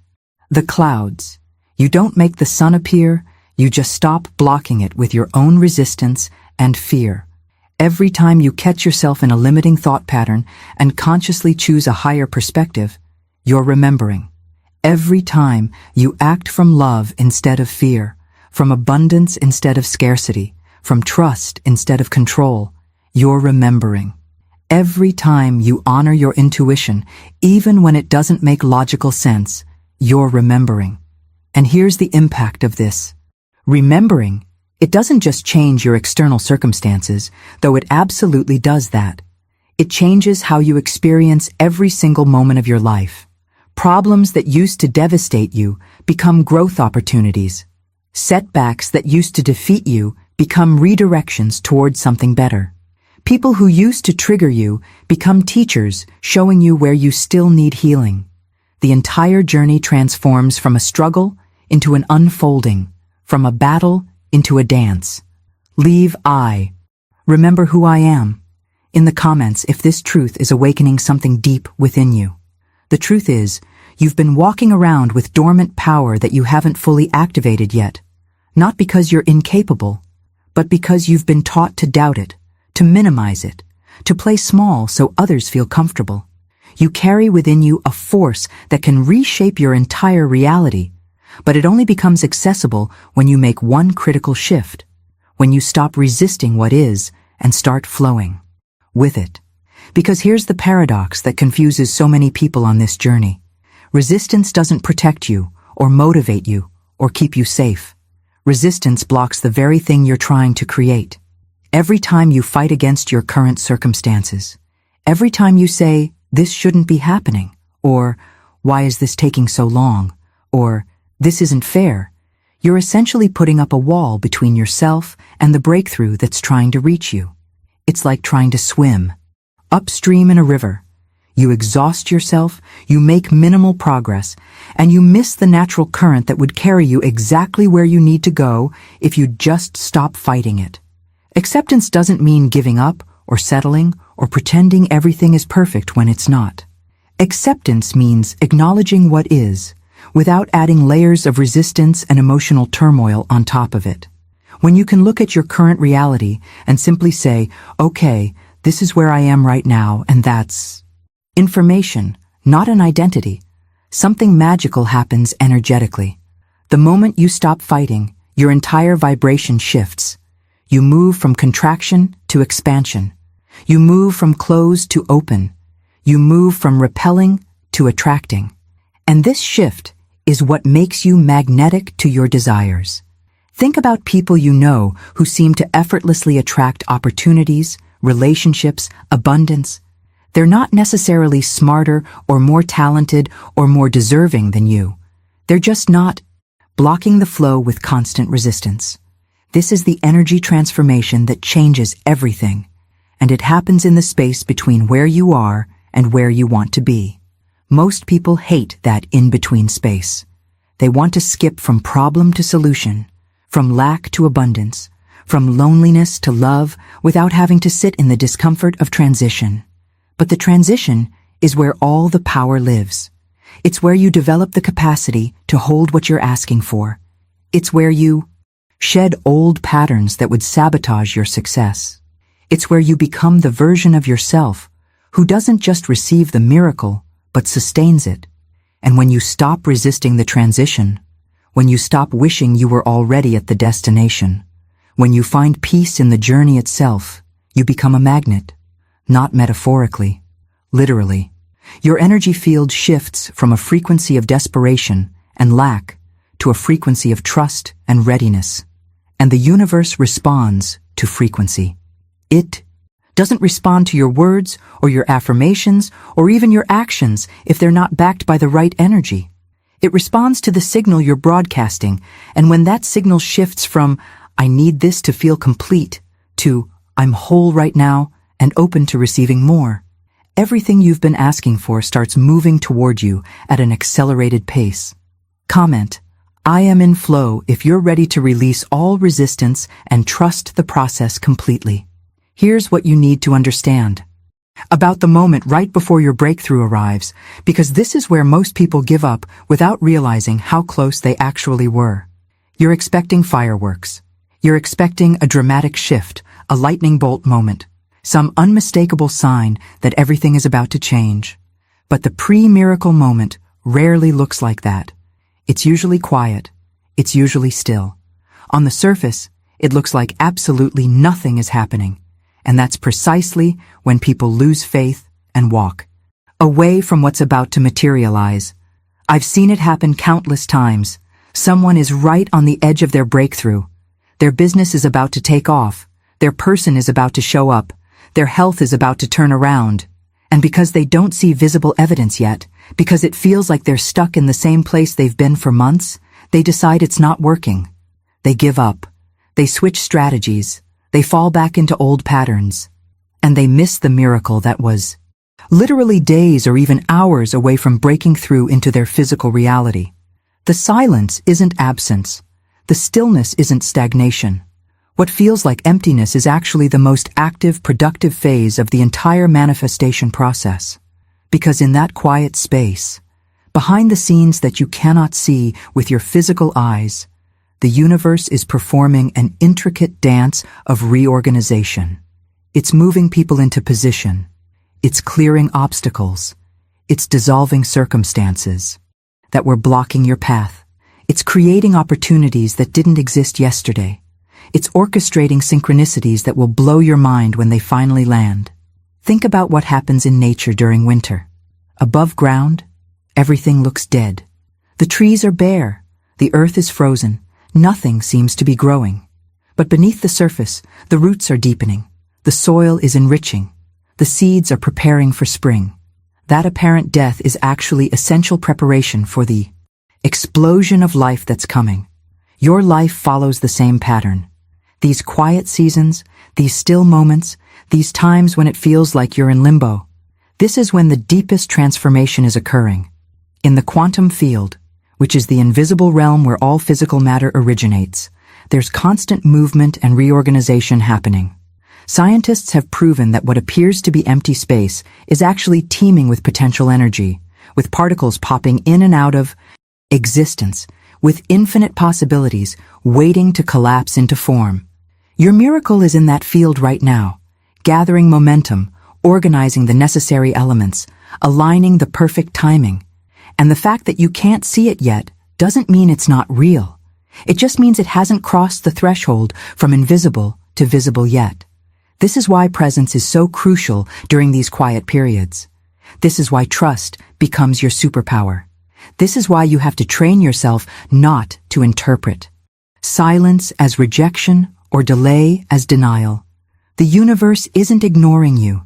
the clouds. You don't make the sun appear, you just stop blocking it with your own resistance and fear. Every time you catch yourself in a limiting thought pattern and consciously choose a higher perspective, you're remembering. Every time you act from love instead of fear, from abundance instead of scarcity, from trust instead of control, you're remembering. Every time you honor your intuition, even when it doesn't make logical sense, you're remembering. And here's the impact of this. Remembering, it doesn't just change your external circumstances, though it absolutely does that. It changes how you experience every single moment of your life. Problems that used to devastate you become growth opportunities. Setbacks that used to defeat you become redirections towards something better. People who used to trigger you become teachers, showing you where you still need healing. The entire journey transforms from a struggle into an unfolding, from a battle into a dance. Leave I. Remember who I am. In the comments if this truth is awakening something deep within you. The truth is, you've been walking around with dormant power that you haven't fully activated yet. Not because you're incapable, but because you've been taught to doubt it, to minimize it, to play small so others feel comfortable. You carry within you a force that can reshape your entire reality, but it only becomes accessible when you make one critical shift, when you stop resisting what is and start flowing with it. Because here's the paradox that confuses so many people on this journey. Resistance doesn't protect you, or motivate you, or keep you safe. Resistance blocks the very thing you're trying to create. Every time you fight against your current circumstances, every time you say, "This shouldn't be happening," or "Why is this taking so long?" or "This isn't fair," you're essentially putting up a wall between yourself and the breakthrough that's trying to reach you. It's like trying to swim upstream in a river. You exhaust yourself, you make minimal progress, and you miss the natural current that would carry you exactly where you need to go if you just stop fighting it. Acceptance doesn't mean giving up or settling or pretending everything is perfect when it's not. Acceptance means acknowledging what is, without adding layers of resistance and emotional turmoil on top of it. When you can look at your current reality and simply say, "Okay, this is where I am right now, and that's information, not an identity," something magical happens energetically. The moment you stop fighting, your entire vibration shifts. You move from contraction to expansion. You move from closed to open. You move from repelling to attracting. And this shift is what makes you magnetic to your desires. Think about people you know who seem to effortlessly attract opportunities, relationships, abundance. They're not necessarily smarter or more talented or more deserving than you. They're just not blocking the flow with constant resistance. This is the energy transformation that changes everything, and it happens in the space between where you are and where you want to be. Most people hate that in-between space. They want to skip from problem to solution, from lack to abundance, from loneliness to love, without having to sit in the discomfort of transition. But the transition is where all the power lives. It's where you develop the capacity to hold what you're asking for. It's where you shed old patterns that would sabotage your success. It's where you become the version of yourself who doesn't just receive the miracle, but sustains it. And when you stop resisting the transition, when you stop wishing you were already at the destination, when you find peace in the journey itself, you become a magnet. Not metaphorically, literally. Your energy field shifts from a frequency of desperation and lack to a frequency of trust and readiness. And the universe responds to frequency. It doesn't respond to your words or your affirmations or even your actions if they're not backed by the right energy. It responds to the signal you're broadcasting, and when that signal shifts from, "I need this to feel complete," to, "I'm whole right now and open to receiving more," everything you've been asking for starts moving toward you at an accelerated pace. Comment, "I am in flow" if you're ready to release all resistance and trust the process completely. Here's what you need to understand about the moment right before your breakthrough arrives, because this is where most people give up without realizing how close they actually were. You're expecting fireworks. You're expecting a dramatic shift, a lightning bolt moment, some unmistakable sign that everything is about to change. But the pre-miracle moment rarely looks like that. It's usually quiet. It's usually still. On the surface, it looks like absolutely nothing is happening. And that's precisely when people lose faith and walk away from what's about to materialize. I've seen it happen countless times. Someone is right on the edge of their breakthrough. Their business is about to take off. Their person is about to show up. Their health is about to turn around. And because they don't see visible evidence yet, because it feels like they're stuck in the same place they've been for months, they decide it's not working. They give up. They switch strategies. They fall back into old patterns. And they miss the miracle that was literally days or even hours away from breaking through into their physical reality. The silence isn't absence. The stillness isn't stagnation. What feels like emptiness is actually the most active, productive phase of the entire manifestation process. Because in that quiet space, behind the scenes that you cannot see with your physical eyes, the universe is performing an intricate dance of reorganization. It's moving people into position. It's clearing obstacles. It's dissolving circumstances that were blocking your path. It's creating opportunities that didn't exist yesterday. It's orchestrating synchronicities that will blow your mind when they finally land. Think about what happens in nature during winter. Above ground, everything looks dead. The trees are bare. The earth is frozen. Nothing seems to be growing. But beneath the surface, the roots are deepening. The soil is enriching. The seeds are preparing for spring. That apparent death is actually essential preparation for the explosion of life that's coming. Your life follows the same pattern. These quiet seasons, these still moments, these times when it feels like you're in limbo. This is when the deepest transformation is occurring. In the quantum field, which is the invisible realm where all physical matter originates, there's constant movement and reorganization happening. Scientists have proven that what appears to be empty space is actually teeming with potential energy, with particles popping in and out of existence, with infinite possibilities waiting to collapse into form. Your miracle is in that field right now, gathering momentum, organizing the necessary elements, aligning the perfect timing. And the fact that you can't see it yet doesn't mean it's not real. It just means it hasn't crossed the threshold from invisible to visible yet. This is why presence is so crucial during these quiet periods. This is why trust becomes your superpower. This is why you have to train yourself not to interpret silence as rejection or delay as denial. The universe isn't ignoring you.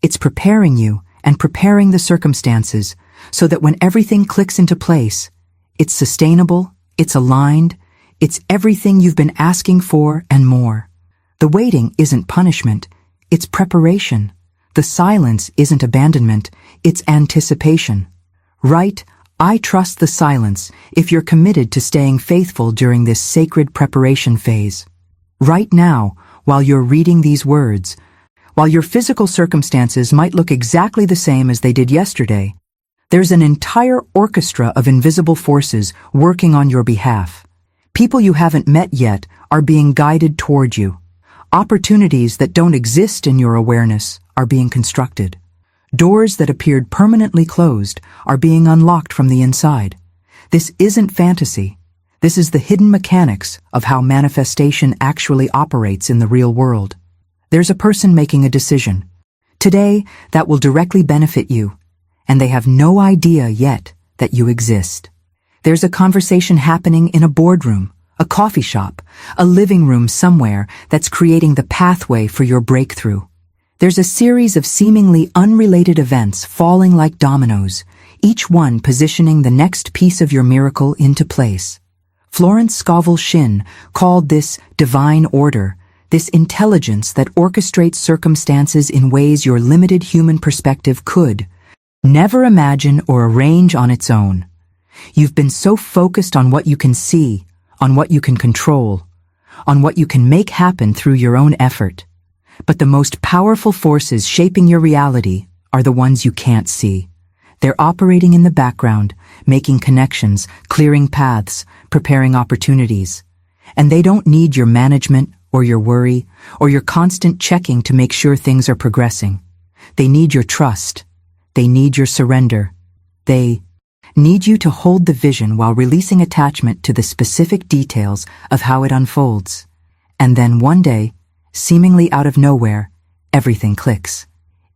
It's preparing you and preparing the circumstances so that when everything clicks into place, it's sustainable, it's aligned, it's everything you've been asking for and more. The waiting isn't punishment, it's preparation. The silence isn't abandonment, it's anticipation. Right? I trust the silence if you're committed to staying faithful during this sacred preparation phase. Right now, while you're reading these words, while your physical circumstances might look exactly the same as they did yesterday, there's an entire orchestra of invisible forces working on your behalf. People you haven't met yet are being guided toward you. Opportunities that don't exist in your awareness are being constructed. Doors that appeared permanently closed are being unlocked from the inside. This isn't fantasy. This is the hidden mechanics of how manifestation actually operates in the real world. There's a person making a decision today that will directly benefit you, and they have no idea yet that you exist. There's a conversation happening in a boardroom, a coffee shop, a living room somewhere that's creating the pathway for your breakthrough. There's a series of seemingly unrelated events falling like dominoes, each one positioning the next piece of your miracle into place. Florence Scovel Shinn called this divine order, this intelligence that orchestrates circumstances in ways your limited human perspective could never imagine or arrange on its own. You've been so focused on what you can see, on what you can control, on what you can make happen through your own effort. But the most powerful forces shaping your reality are the ones you can't see. They're operating in the background, making connections, clearing paths, preparing opportunities. And they don't need your management or your worry or your constant checking to make sure things are progressing. They need your trust. They need your surrender. They need you to hold the vision while releasing attachment to the specific details of how it unfolds. And then one day, seemingly out of nowhere, everything clicks.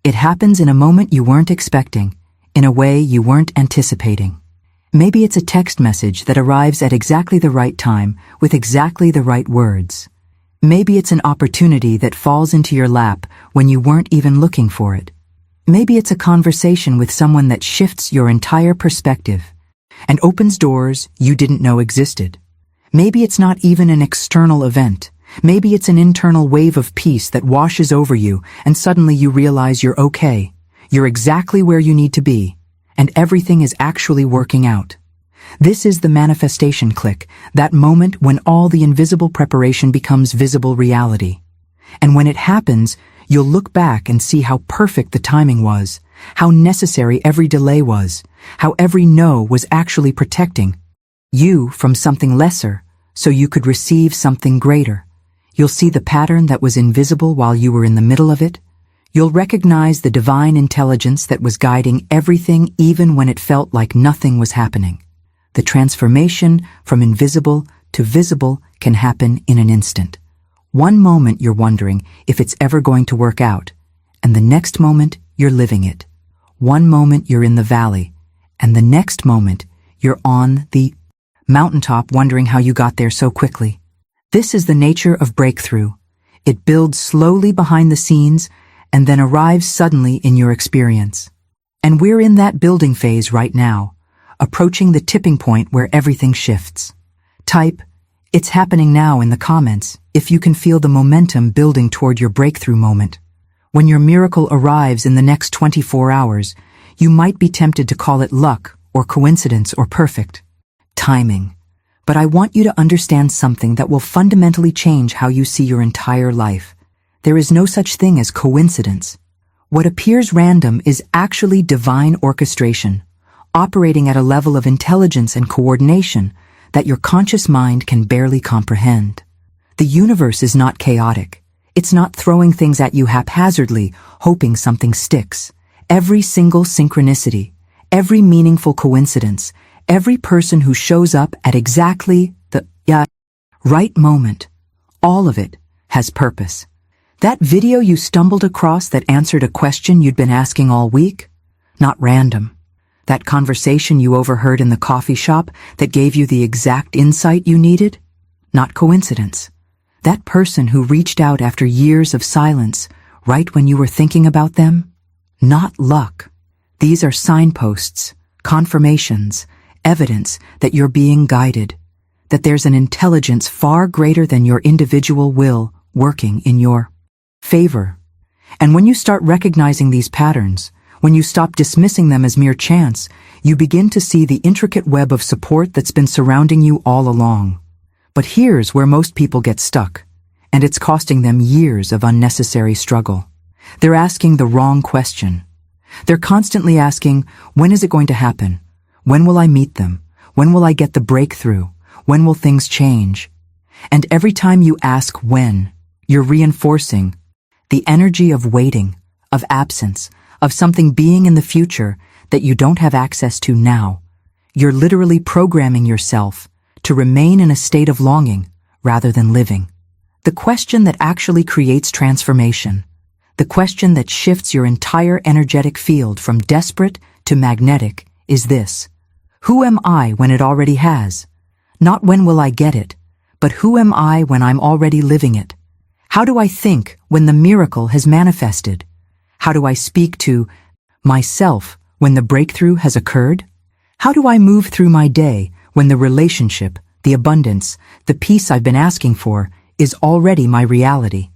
It happens in a moment you weren't expecting, in a way you weren't anticipating. Maybe it's a text message that arrives at exactly the right time with exactly the right words. Maybe it's an opportunity that falls into your lap when you weren't even looking for it. Maybe it's a conversation with someone that shifts your entire perspective and opens doors you didn't know existed. Maybe it's not even an external event. Maybe it's an internal wave of peace that washes over you and suddenly you realize you're okay. You're exactly where you need to be, and everything is actually working out. This is the manifestation click, that moment when all the invisible preparation becomes visible reality. And when it happens, you'll look back and see how perfect the timing was, how necessary every delay was, how every no was actually protecting you from something lesser so you could receive something greater. You'll see the pattern that was invisible while you were in the middle of it. You'll recognize the divine intelligence that was guiding everything even when it felt like nothing was happening. The transformation from invisible to visible can happen in an instant. One moment you're wondering if it's ever going to work out, and the next moment you're living it. One moment you're in the valley, and the next moment you're on the mountaintop wondering how you got there so quickly. This is the nature of breakthrough. It builds slowly behind the scenes and then arrives suddenly in your experience. And we're in that building phase right now, approaching the tipping point where everything shifts. Type, "It's happening now" in the comments if you can feel the momentum building toward your breakthrough moment. When your miracle arrives in the next 24 hours, you might be tempted to call it luck or coincidence or perfect timing. But I want you to understand something that will fundamentally change how you see your entire life. There is no such thing as coincidence. What appears random is actually divine orchestration, operating at a level of intelligence and coordination that your conscious mind can barely comprehend. The universe is not chaotic. It's not throwing things at you haphazardly, hoping something sticks. Every single synchronicity, every meaningful coincidence, every person who shows up at exactly the right moment, all of it has purpose. That video you stumbled across that answered a question you'd been asking all week? Not random. That conversation you overheard in the coffee shop that gave you the exact insight you needed? Not coincidence. That person who reached out after years of silence, right when you were thinking about them? Not luck. These are signposts, confirmations, evidence that you're being guided, that there's an intelligence far greater than your individual will working in your favor. And when you start recognizing these patterns, when you stop dismissing them as mere chance, you begin to see the intricate web of support that's been surrounding you all along. But here's where most people get stuck, and it's costing them years of unnecessary struggle. They're asking the wrong question. They're constantly asking, when is it going to happen? When will I meet them? When will I get the breakthrough? When will things change? And every time you ask when, you're reinforcing the energy of waiting, of absence, of something being in the future that you don't have access to now. You're literally programming yourself to remain in a state of longing rather than living. The question that actually creates transformation, the question that shifts your entire energetic field from desperate to magnetic, is this: who am I when it already has? Not when will I get it, but who am I when I'm already living it? How do I think when the miracle has manifested? How do I speak to myself when the breakthrough has occurred? How do I move through my day when the relationship, the abundance, the peace I've been asking for is already my reality?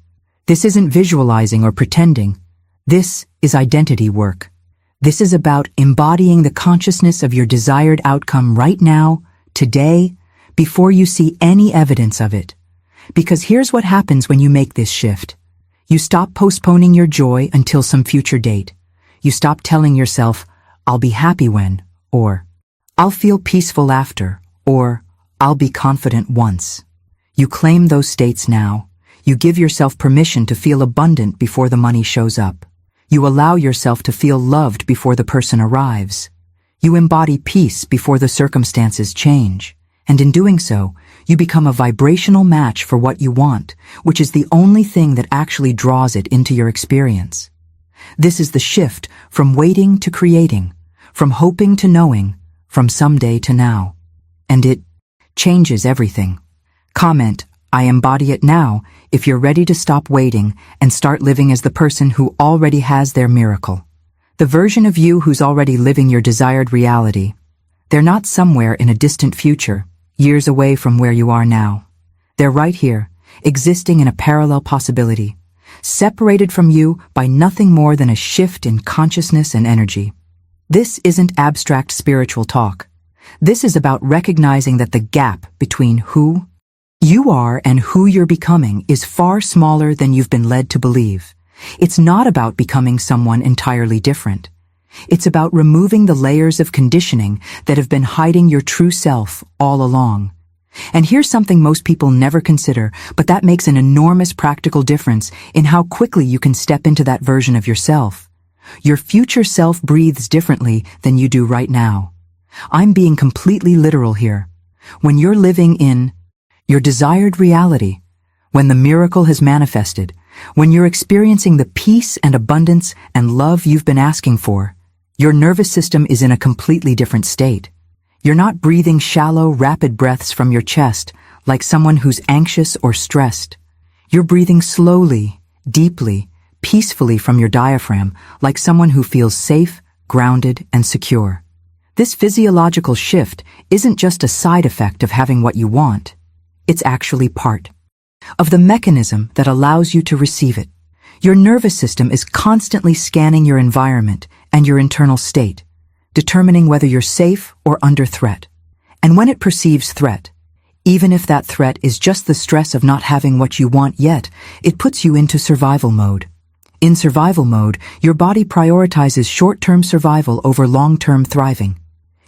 This isn't visualizing or pretending. This is identity work. This is about embodying the consciousness of your desired outcome right now, today, before you see any evidence of it. Because here's what happens when you make this shift. You stop postponing your joy until some future date. You stop telling yourself, I'll be happy when, or I'll feel peaceful after, or I'll be confident once. You claim those states now. You give yourself permission to feel abundant before the money shows up. You allow yourself to feel loved before the person arrives. You embody peace before the circumstances change. And in doing so, you become a vibrational match for what you want, which is the only thing that actually draws it into your experience. This is the shift from waiting to creating, from hoping to knowing, from someday to now. And it changes everything. Comment, I embody it now, if you're ready to stop waiting and start living as the person who already has their miracle. The version of you who's already living your desired reality. They're not somewhere in a distant future, years away from where you are now. They're right here, existing in a parallel possibility, separated from you by nothing more than a shift in consciousness and energy. This isn't abstract spiritual talk. This is about recognizing that the gap between who you are and who you're becoming is far smaller than you've been led to believe. It's not about becoming someone entirely different. It's about removing the layers of conditioning that have been hiding your true self all along. And here's something most people never consider, but that makes an enormous practical difference in how quickly you can step into that version of yourself. Your future self breathes differently than you do right now. I'm being completely literal here. When you're living in your desired reality, when the miracle has manifested, when you're experiencing the peace and abundance and love you've been asking for, your nervous system is in a completely different state. You're not breathing shallow, rapid breaths from your chest like someone who's anxious or stressed. You're breathing slowly, deeply, peacefully from your diaphragm like someone who feels safe, grounded, and secure. This physiological shift isn't just a side effect of having what you want. It's actually part of the mechanism that allows you to receive it. Your nervous system is constantly scanning your environment and your internal state, determining whether you're safe or under threat. And when it perceives threat, even if that threat is just the stress of not having what you want yet, it puts you into survival mode. In survival mode, your body prioritizes short-term survival over long-term thriving.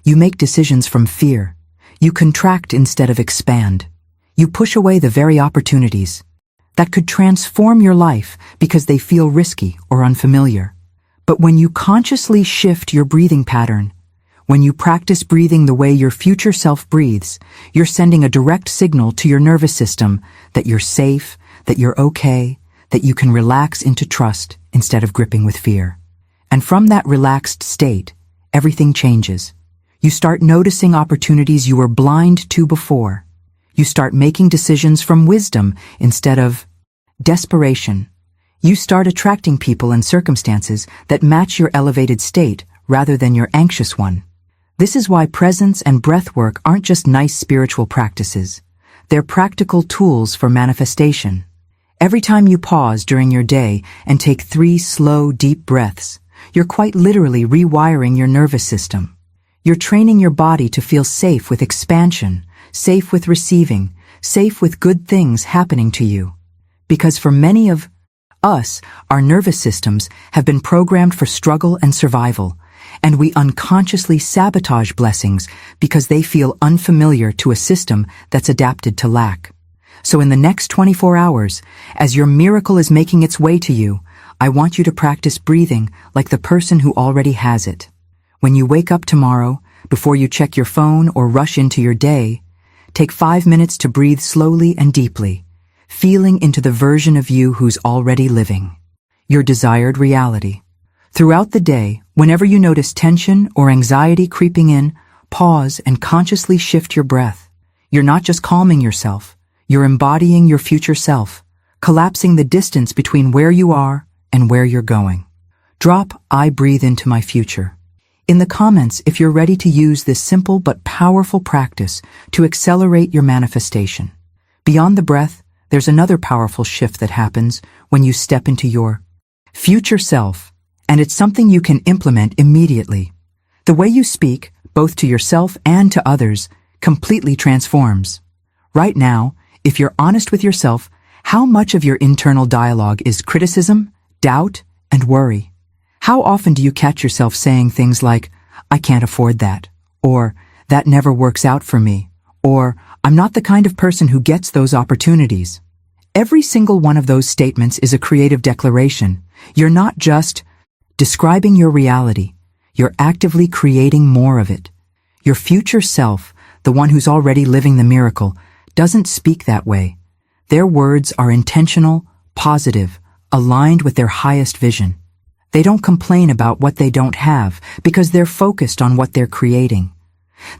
You make decisions from fear. You contract instead of expand. You push away the very opportunities that could transform your life because they feel risky or unfamiliar. But when you consciously shift your breathing pattern, when you practice breathing the way your future self breathes, you're sending a direct signal to your nervous system that you're safe, that you're okay, that you can relax into trust instead of gripping with fear. And from that relaxed state, everything changes. You start noticing opportunities you were blind to before. You start making decisions from wisdom instead of desperation. You start attracting people and circumstances that match your elevated state rather than your anxious one. This is why presence and breath work aren't just nice spiritual practices. They're practical tools for manifestation. Every time you pause during your day and take 3 slow, deep breaths, you're quite literally rewiring your nervous system. You're training your body to feel safe with expansion, safe with receiving, safe with good things happening to you. Because for many of us, our nervous systems have been programmed for struggle and survival, and we unconsciously sabotage blessings because they feel unfamiliar to a system that's adapted to lack. So in the next 24 hours, as your miracle is making its way to you, I want you to practice breathing like the person who already has it. When you wake up tomorrow, before you check your phone or rush into your day, take 5 minutes to breathe slowly and deeply, feeling into the version of you who's already living. Your desired reality. Throughout the day, whenever you notice tension or anxiety creeping in, pause and consciously shift your breath. You're not just calming yourself, you're embodying your future self, collapsing the distance between where you are and where you're going. Drop "I breathe into my future" in the comments if you're ready to use this simple but powerful practice to accelerate your manifestation. Beyond the breath, there's another powerful shift that happens when you step into your future self, and it's something you can implement immediately. The way you speak, both to yourself and to others, completely transforms. Right now, if you're honest with yourself, how much of your internal dialogue is criticism, doubt, and worry? How often do you catch yourself saying things like, "I can't afford that," or "that never works out for me," or "I'm not the kind of person who gets those opportunities"? Every single one of those statements is a creative declaration. You're not just describing your reality, you're actively creating more of it. Your future self, the one who's already living the miracle, doesn't speak that way. Their words are intentional, positive, aligned with their highest vision. They don't complain about what they don't have because they're focused on what they're creating.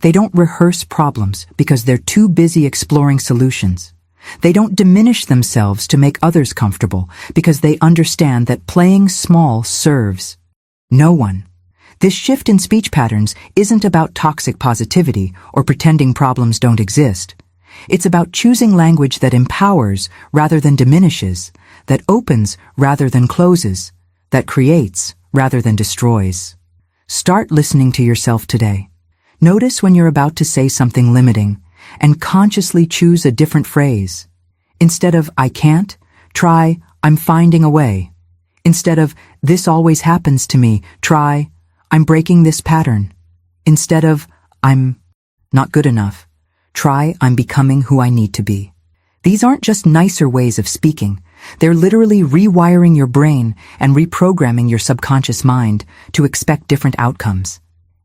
They don't rehearse problems because they're too busy exploring solutions. They don't diminish themselves to make others comfortable because they understand that playing small serves no one. This shift in speech patterns isn't about toxic positivity or pretending problems don't exist. It's about choosing language that empowers rather than diminishes, that opens rather than closes, that creates rather than destroys. Start listening to yourself today. Notice when you're about to say something limiting, and consciously choose a different phrase. Instead of "I can't," try "I'm finding a way." Instead of "this always happens to me," try "I'm breaking this pattern." Instead of "I'm not good enough," try "I'm becoming who I need to be." These aren't just nicer ways of speaking. They're literally rewiring your brain and reprogramming your subconscious mind to expect different outcomes.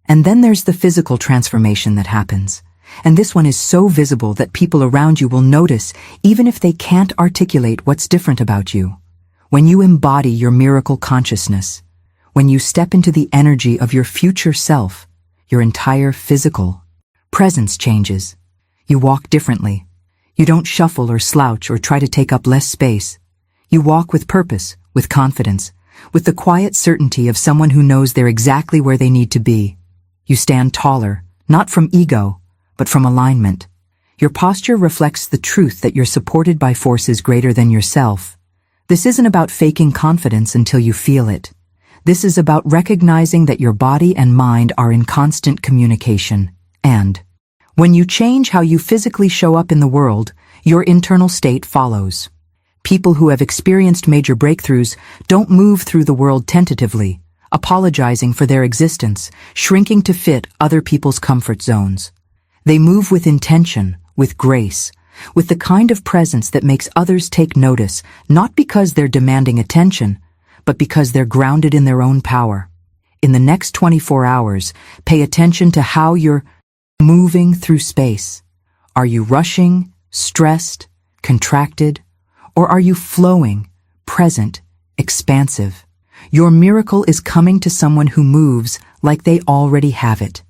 And then there's the physical transformation that happens. And this one is so visible that people around you will notice even if they can't articulate what's different about you. When you embody your miracle consciousness, when you step into the energy of your future self, your entire physical presence changes. You walk differently. You don't shuffle or slouch or try to take up less space. You walk with purpose, with confidence, with the quiet certainty of someone who knows they're exactly where they need to be. You stand taller, not from ego, but from alignment. Your posture reflects the truth that you're supported by forces greater than yourself. This isn't about faking confidence until you feel it. This is about recognizing that your body and mind are in constant communication. And when you change how you physically show up in the world, your internal state follows. People who have experienced major breakthroughs don't move through the world tentatively, apologizing for their existence, shrinking to fit other people's comfort zones. They move with intention, with grace, with the kind of presence that makes others take notice, not because they're demanding attention, but because they're grounded in their own power. In the next 24 hours, pay attention to how you're moving through space. Are you rushing, stressed, contracted, or are you flowing, present, expansive? Your miracle is coming to someone who moves like they already have it,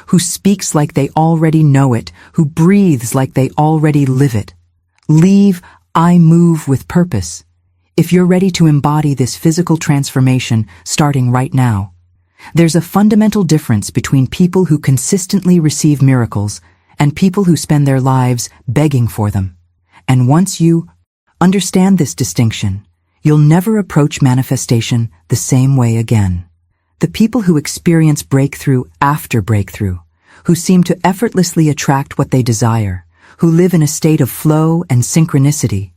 who speaks like they already know it, who breathes like they already live it. Leave "I move with purpose" if you're ready to embody this physical transformation starting right now. There's a fundamental difference between people who consistently receive miracles and people who spend their lives begging for them. And once you understand this distinction, you'll never approach manifestation the same way again. The people who experience breakthrough after breakthrough, who seem to effortlessly attract what they desire, who live in a state of flow and synchronicity,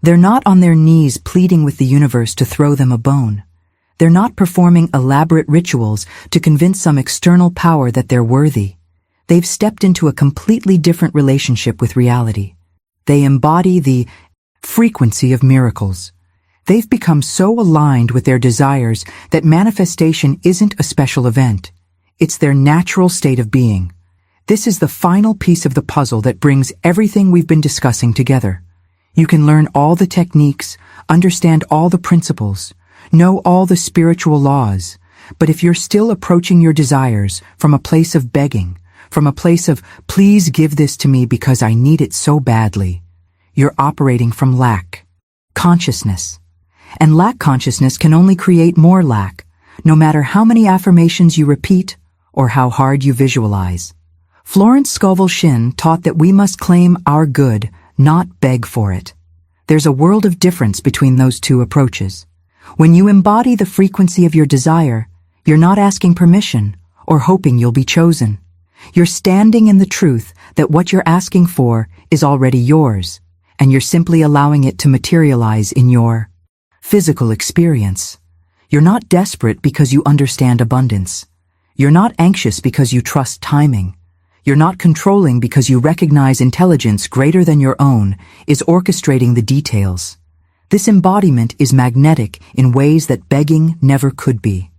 they're not on their knees pleading with the universe to throw them a bone. They're not performing elaborate rituals to convince some external power that they're worthy. They've stepped into a completely different relationship with reality. They embody the frequency of miracles. They've become so aligned with their desires that manifestation isn't a special event. It's their natural state of being. This is the final piece of the puzzle that brings everything we've been discussing together. You can learn all the techniques, understand all the principles, know all the spiritual laws, but if you're still approaching your desires from a place of begging, from a place of, please give this to me because I need it so badly, you're operating from lack consciousness. And lack consciousness can only create more lack, no matter how many affirmations you repeat or how hard you visualize. Florence Scovel Shinn taught that we must claim our good, not beg for it. There's a world of difference between those two approaches. When you embody the frequency of your desire, you're not asking permission or hoping you'll be chosen. You're standing in the truth that what you're asking for is already yours, and you're simply allowing it to materialize in your physical experience. You're not desperate because you understand abundance. You're not anxious because you trust timing. You're not controlling because you recognize intelligence greater than your own is orchestrating the details. This embodiment is magnetic in ways that begging never could be.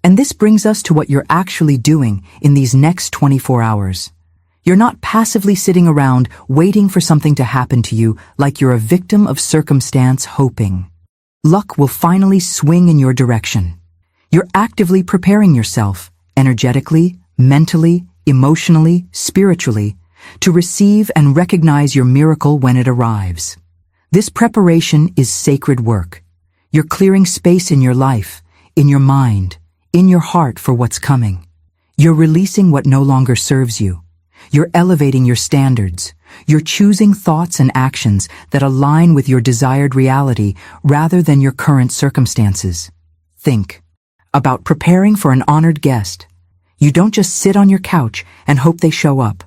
And this brings us to what you're actually doing in these next 24 hours. You're not passively sitting around waiting for something to happen to you like you're a victim of circumstance hoping luck will finally swing in your direction. You're actively preparing yourself, energetically, mentally, emotionally, spiritually, to receive and recognize your miracle when it arrives. This preparation is sacred work. You're clearing space in your life, in your mind, in your heart for what's coming. You're releasing what no longer serves you. You're elevating your standards. You're choosing thoughts and actions that align with your desired reality rather than your current circumstances. Think about preparing for an honored guest. You don't just sit on your couch and hope they show up.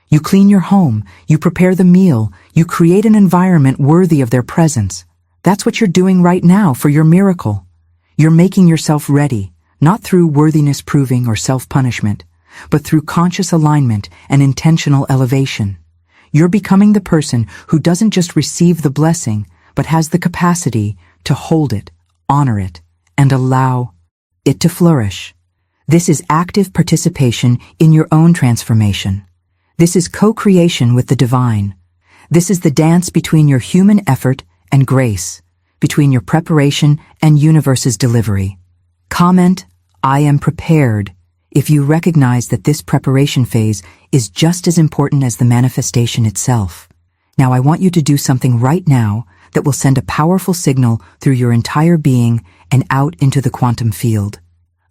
You clean your home, you prepare the meal, you create an environment worthy of their presence. That's what you're doing right now for your miracle. You're making yourself ready, not through worthiness proving or self-punishment, but through conscious alignment and intentional elevation. You're becoming the person who doesn't just receive the blessing, but has the capacity to hold it, honor it, and allow it to flourish. This is active participation in your own transformation. This is co-creation with the divine. This is the dance between your human effort and grace, between your preparation and universe's delivery. Comment, I am prepared, if you recognize that this preparation phase is just as important as the manifestation itself. Now I want you to do something right now that will send a powerful signal through your entire being and out into the quantum field.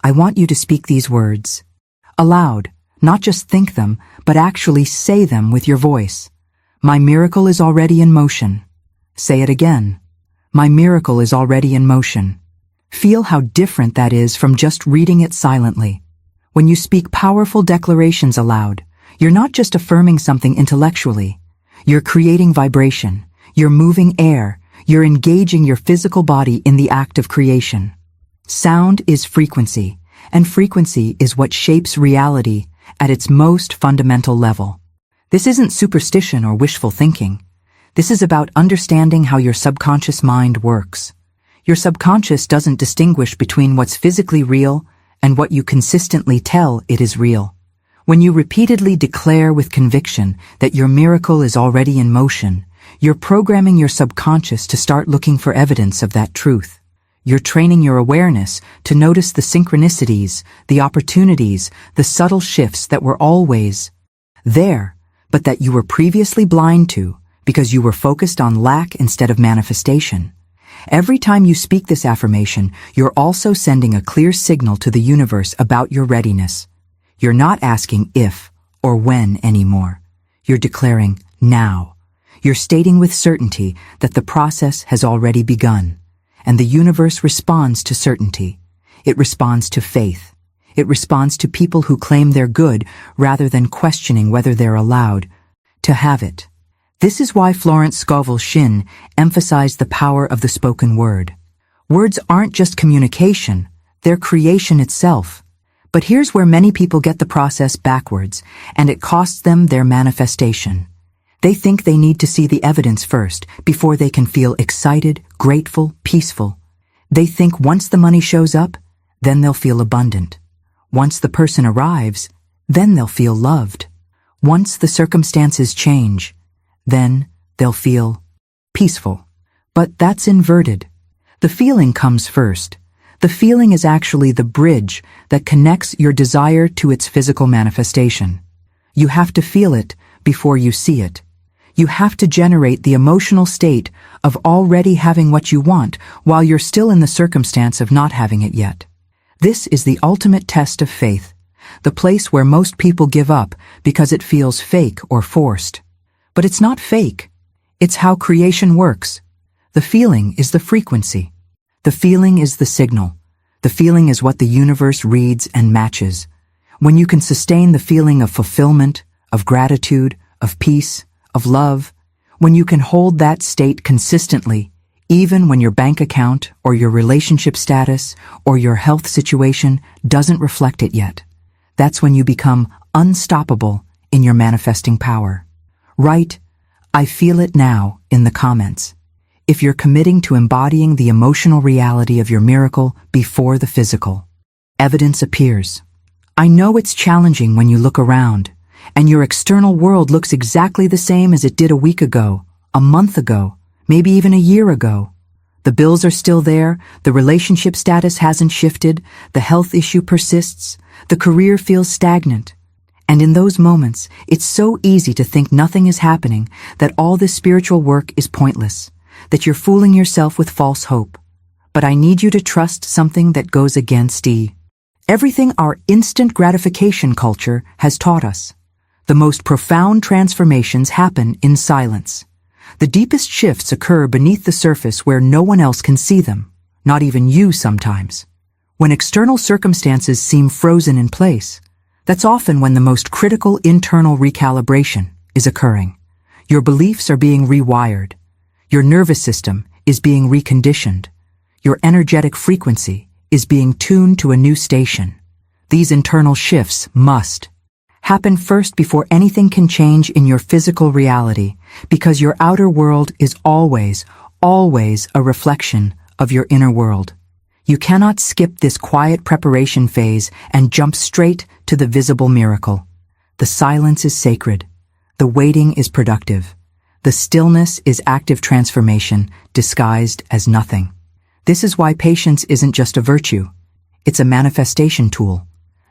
I want you to speak these words aloud, not just think them, but actually say them with your voice. My miracle is already in motion. Say it again. My miracle is already in motion. Feel how different that is from just reading it silently. When you speak powerful declarations aloud, you're not just affirming something intellectually. You're creating vibration. You're moving air. You're engaging your physical body in the act of creation. Sound is frequency, and frequency is what shapes reality at its most fundamental level. This isn't superstition or wishful thinking. This is about understanding how your subconscious mind works. Your subconscious doesn't distinguish between what's physically real and what you consistently tell it is real. When you repeatedly declare with conviction that your miracle is already in motion, you're programming your subconscious to start looking for evidence of that truth. You're training your awareness to notice the synchronicities, the opportunities, the subtle shifts that were always there, but that you were previously blind to because you were focused on lack instead of manifestation. Every time you speak this affirmation, you're also sending a clear signal to the universe about your readiness. You're not asking if or when anymore. You're declaring now. You're stating with certainty that the process has already begun. And the universe responds to certainty. It responds to faith. It responds to people who claim they're good rather than questioning whether they're allowed to have it. This is why Florence Scovel Shinn emphasized the power of the spoken word. Words aren't just communication, they're creation itself. But here's where many people get the process backwards, and it costs them their manifestation. They think they need to see the evidence first before they can feel excited, grateful, peaceful. They think once the money shows up, then they'll feel abundant. Once the person arrives, then they'll feel loved. Once the circumstances change, then they'll feel peaceful. But that's inverted. The feeling comes first. The feeling is actually the bridge that connects your desire to its physical manifestation. You have to feel it before you see it. You have to generate the emotional state of already having what you want while you're still in the circumstance of not having it yet. This is the ultimate test of faith, the place where most people give up because it feels fake or forced. But it's not fake. It's how creation works. The feeling is the frequency. The feeling is the signal. The feeling is what the universe reads and matches. When you can sustain the feeling of fulfillment, of gratitude, of peace, of love, when you can hold that state consistently, even when your bank account or your relationship status or your health situation doesn't reflect it yet, that's when you become unstoppable in your manifesting power. Write, "I feel it now," in the comments, if you're committing to embodying the emotional reality of your miracle before the physical. Evidence appears. I know it's challenging when you look around, and your external world looks exactly the same as it did a week ago, a month ago, maybe even a year ago. The bills are still there, the relationship status hasn't shifted, the health issue persists, the career feels stagnant. And in those moments, it's so easy to think nothing is happening, that all this spiritual work is pointless, that you're fooling yourself with false hope. But I need you to trust something that goes against everything our instant gratification culture has taught us. The most profound transformations happen in silence. The deepest shifts occur beneath the surface where no one else can see them, not even you sometimes. When external circumstances seem frozen in place, that's often when the most critical internal recalibration is occurring. Your beliefs are being rewired. Your nervous system is being reconditioned. Your energetic frequency is being tuned to a new station. These internal shifts must happen first before anything can change in your physical reality, because your outer world is always a reflection of your inner world. You cannot skip this quiet preparation phase and jump straight to the visible miracle. The silence is sacred. The waiting is productive. The stillness is active transformation disguised as nothing. This is why patience isn't just a virtue. It's a manifestation tool.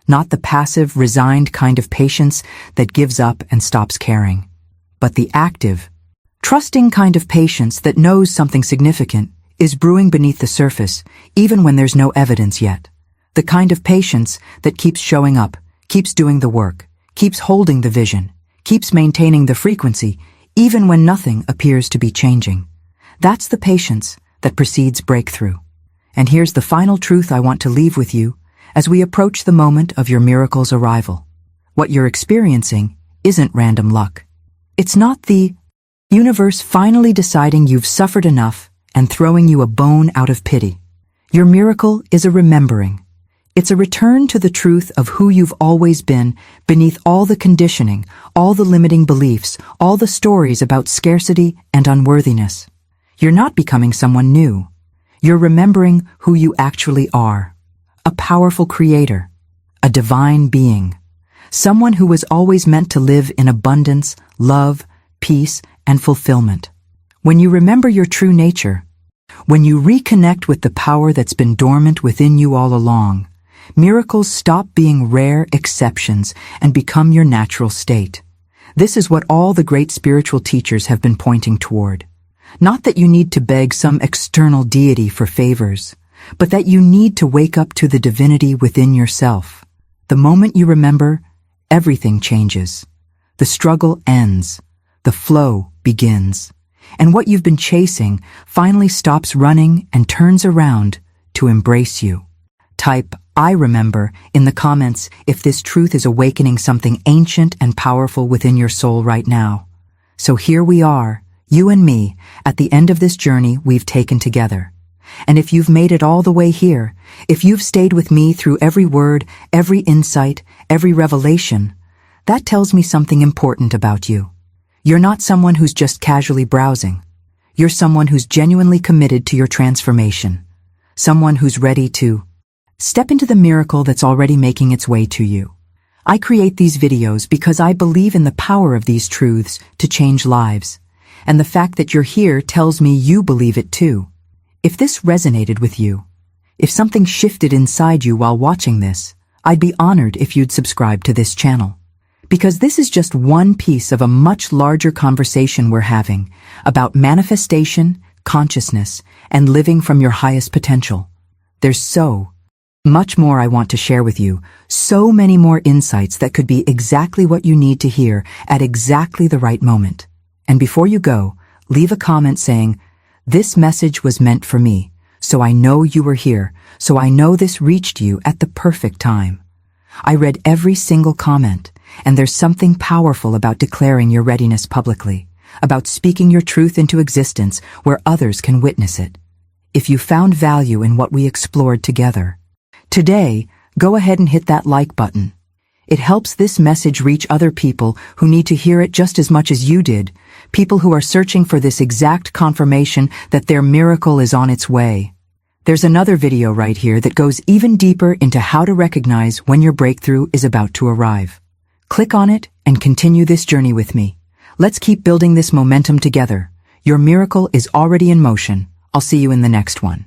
Not the passive, resigned kind of patience that gives up and stops caring, but the active, trusting kind of patience that knows something significant is brewing beneath the surface, even when there's no evidence yet. The kind of patience that keeps showing up, keeps doing the work, keeps holding the vision, keeps maintaining the frequency, even when nothing appears to be changing. That's the patience that precedes breakthrough. And here's the final truth I want to leave with you as we approach the moment of your miracle's arrival. What you're experiencing isn't random luck. It's not the universe finally deciding you've suffered enough and throwing you a bone out of pity. Your miracle is a remembering. It's a return to the truth of who you've always been beneath all the conditioning, all the limiting beliefs, all the stories about scarcity and unworthiness. You're not becoming someone new. You're remembering who you actually are. A powerful creator, a divine being, someone who was always meant to live in abundance, love, peace, and fulfillment. When you remember your true nature, when you reconnect with the power that's been dormant within you all along, miracles stop being rare exceptions and become your natural state. This is what all the great spiritual teachers have been pointing toward. Not that you need to beg some external deity for favors, but that you need to wake up to the divinity within yourself. The moment you remember, everything changes. The struggle ends. The flow begins. And what you've been chasing finally stops running and turns around to embrace you. Type "I remember" in the comments if this truth is awakening something ancient and powerful within your soul right now. So here we are, you and me, at the end of this journey we've taken together. And if you've made it all the way here, if you've stayed with me through every word, every insight, every revelation, that tells me something important about you. You're not someone who's just casually browsing. You're someone who's genuinely committed to your transformation. Someone who's ready to step into the miracle that's already making its way to you. I create these videos because I believe in the power of these truths to change lives. And the fact that you're here tells me you believe it too. If this resonated with you, if something shifted inside you while watching this, I'd be honored if you'd subscribe to this channel. Because this is just one piece of a much larger conversation we're having about manifestation, consciousness, and living from your highest potential. There's so much more I want to share with you, so many more insights that could be exactly what you need to hear at exactly the right moment. And before you go, leave a comment saying, "This message was meant for me, so I know you were here, so I know this reached you at the perfect time." I read every single comment, and there's something powerful about declaring your readiness publicly, about speaking your truth into existence where others can witness it. If you found value in what we explored together, today, go ahead and hit that like button. It helps this message reach other people who need to hear it just as much as you did, people who are searching for this exact confirmation that their miracle is on its way. There's another video right here that goes even deeper into how to recognize when your breakthrough is about to arrive. Click on it and continue this journey with me. Let's keep building this momentum together. Your miracle is already in motion. I'll see you in the next one.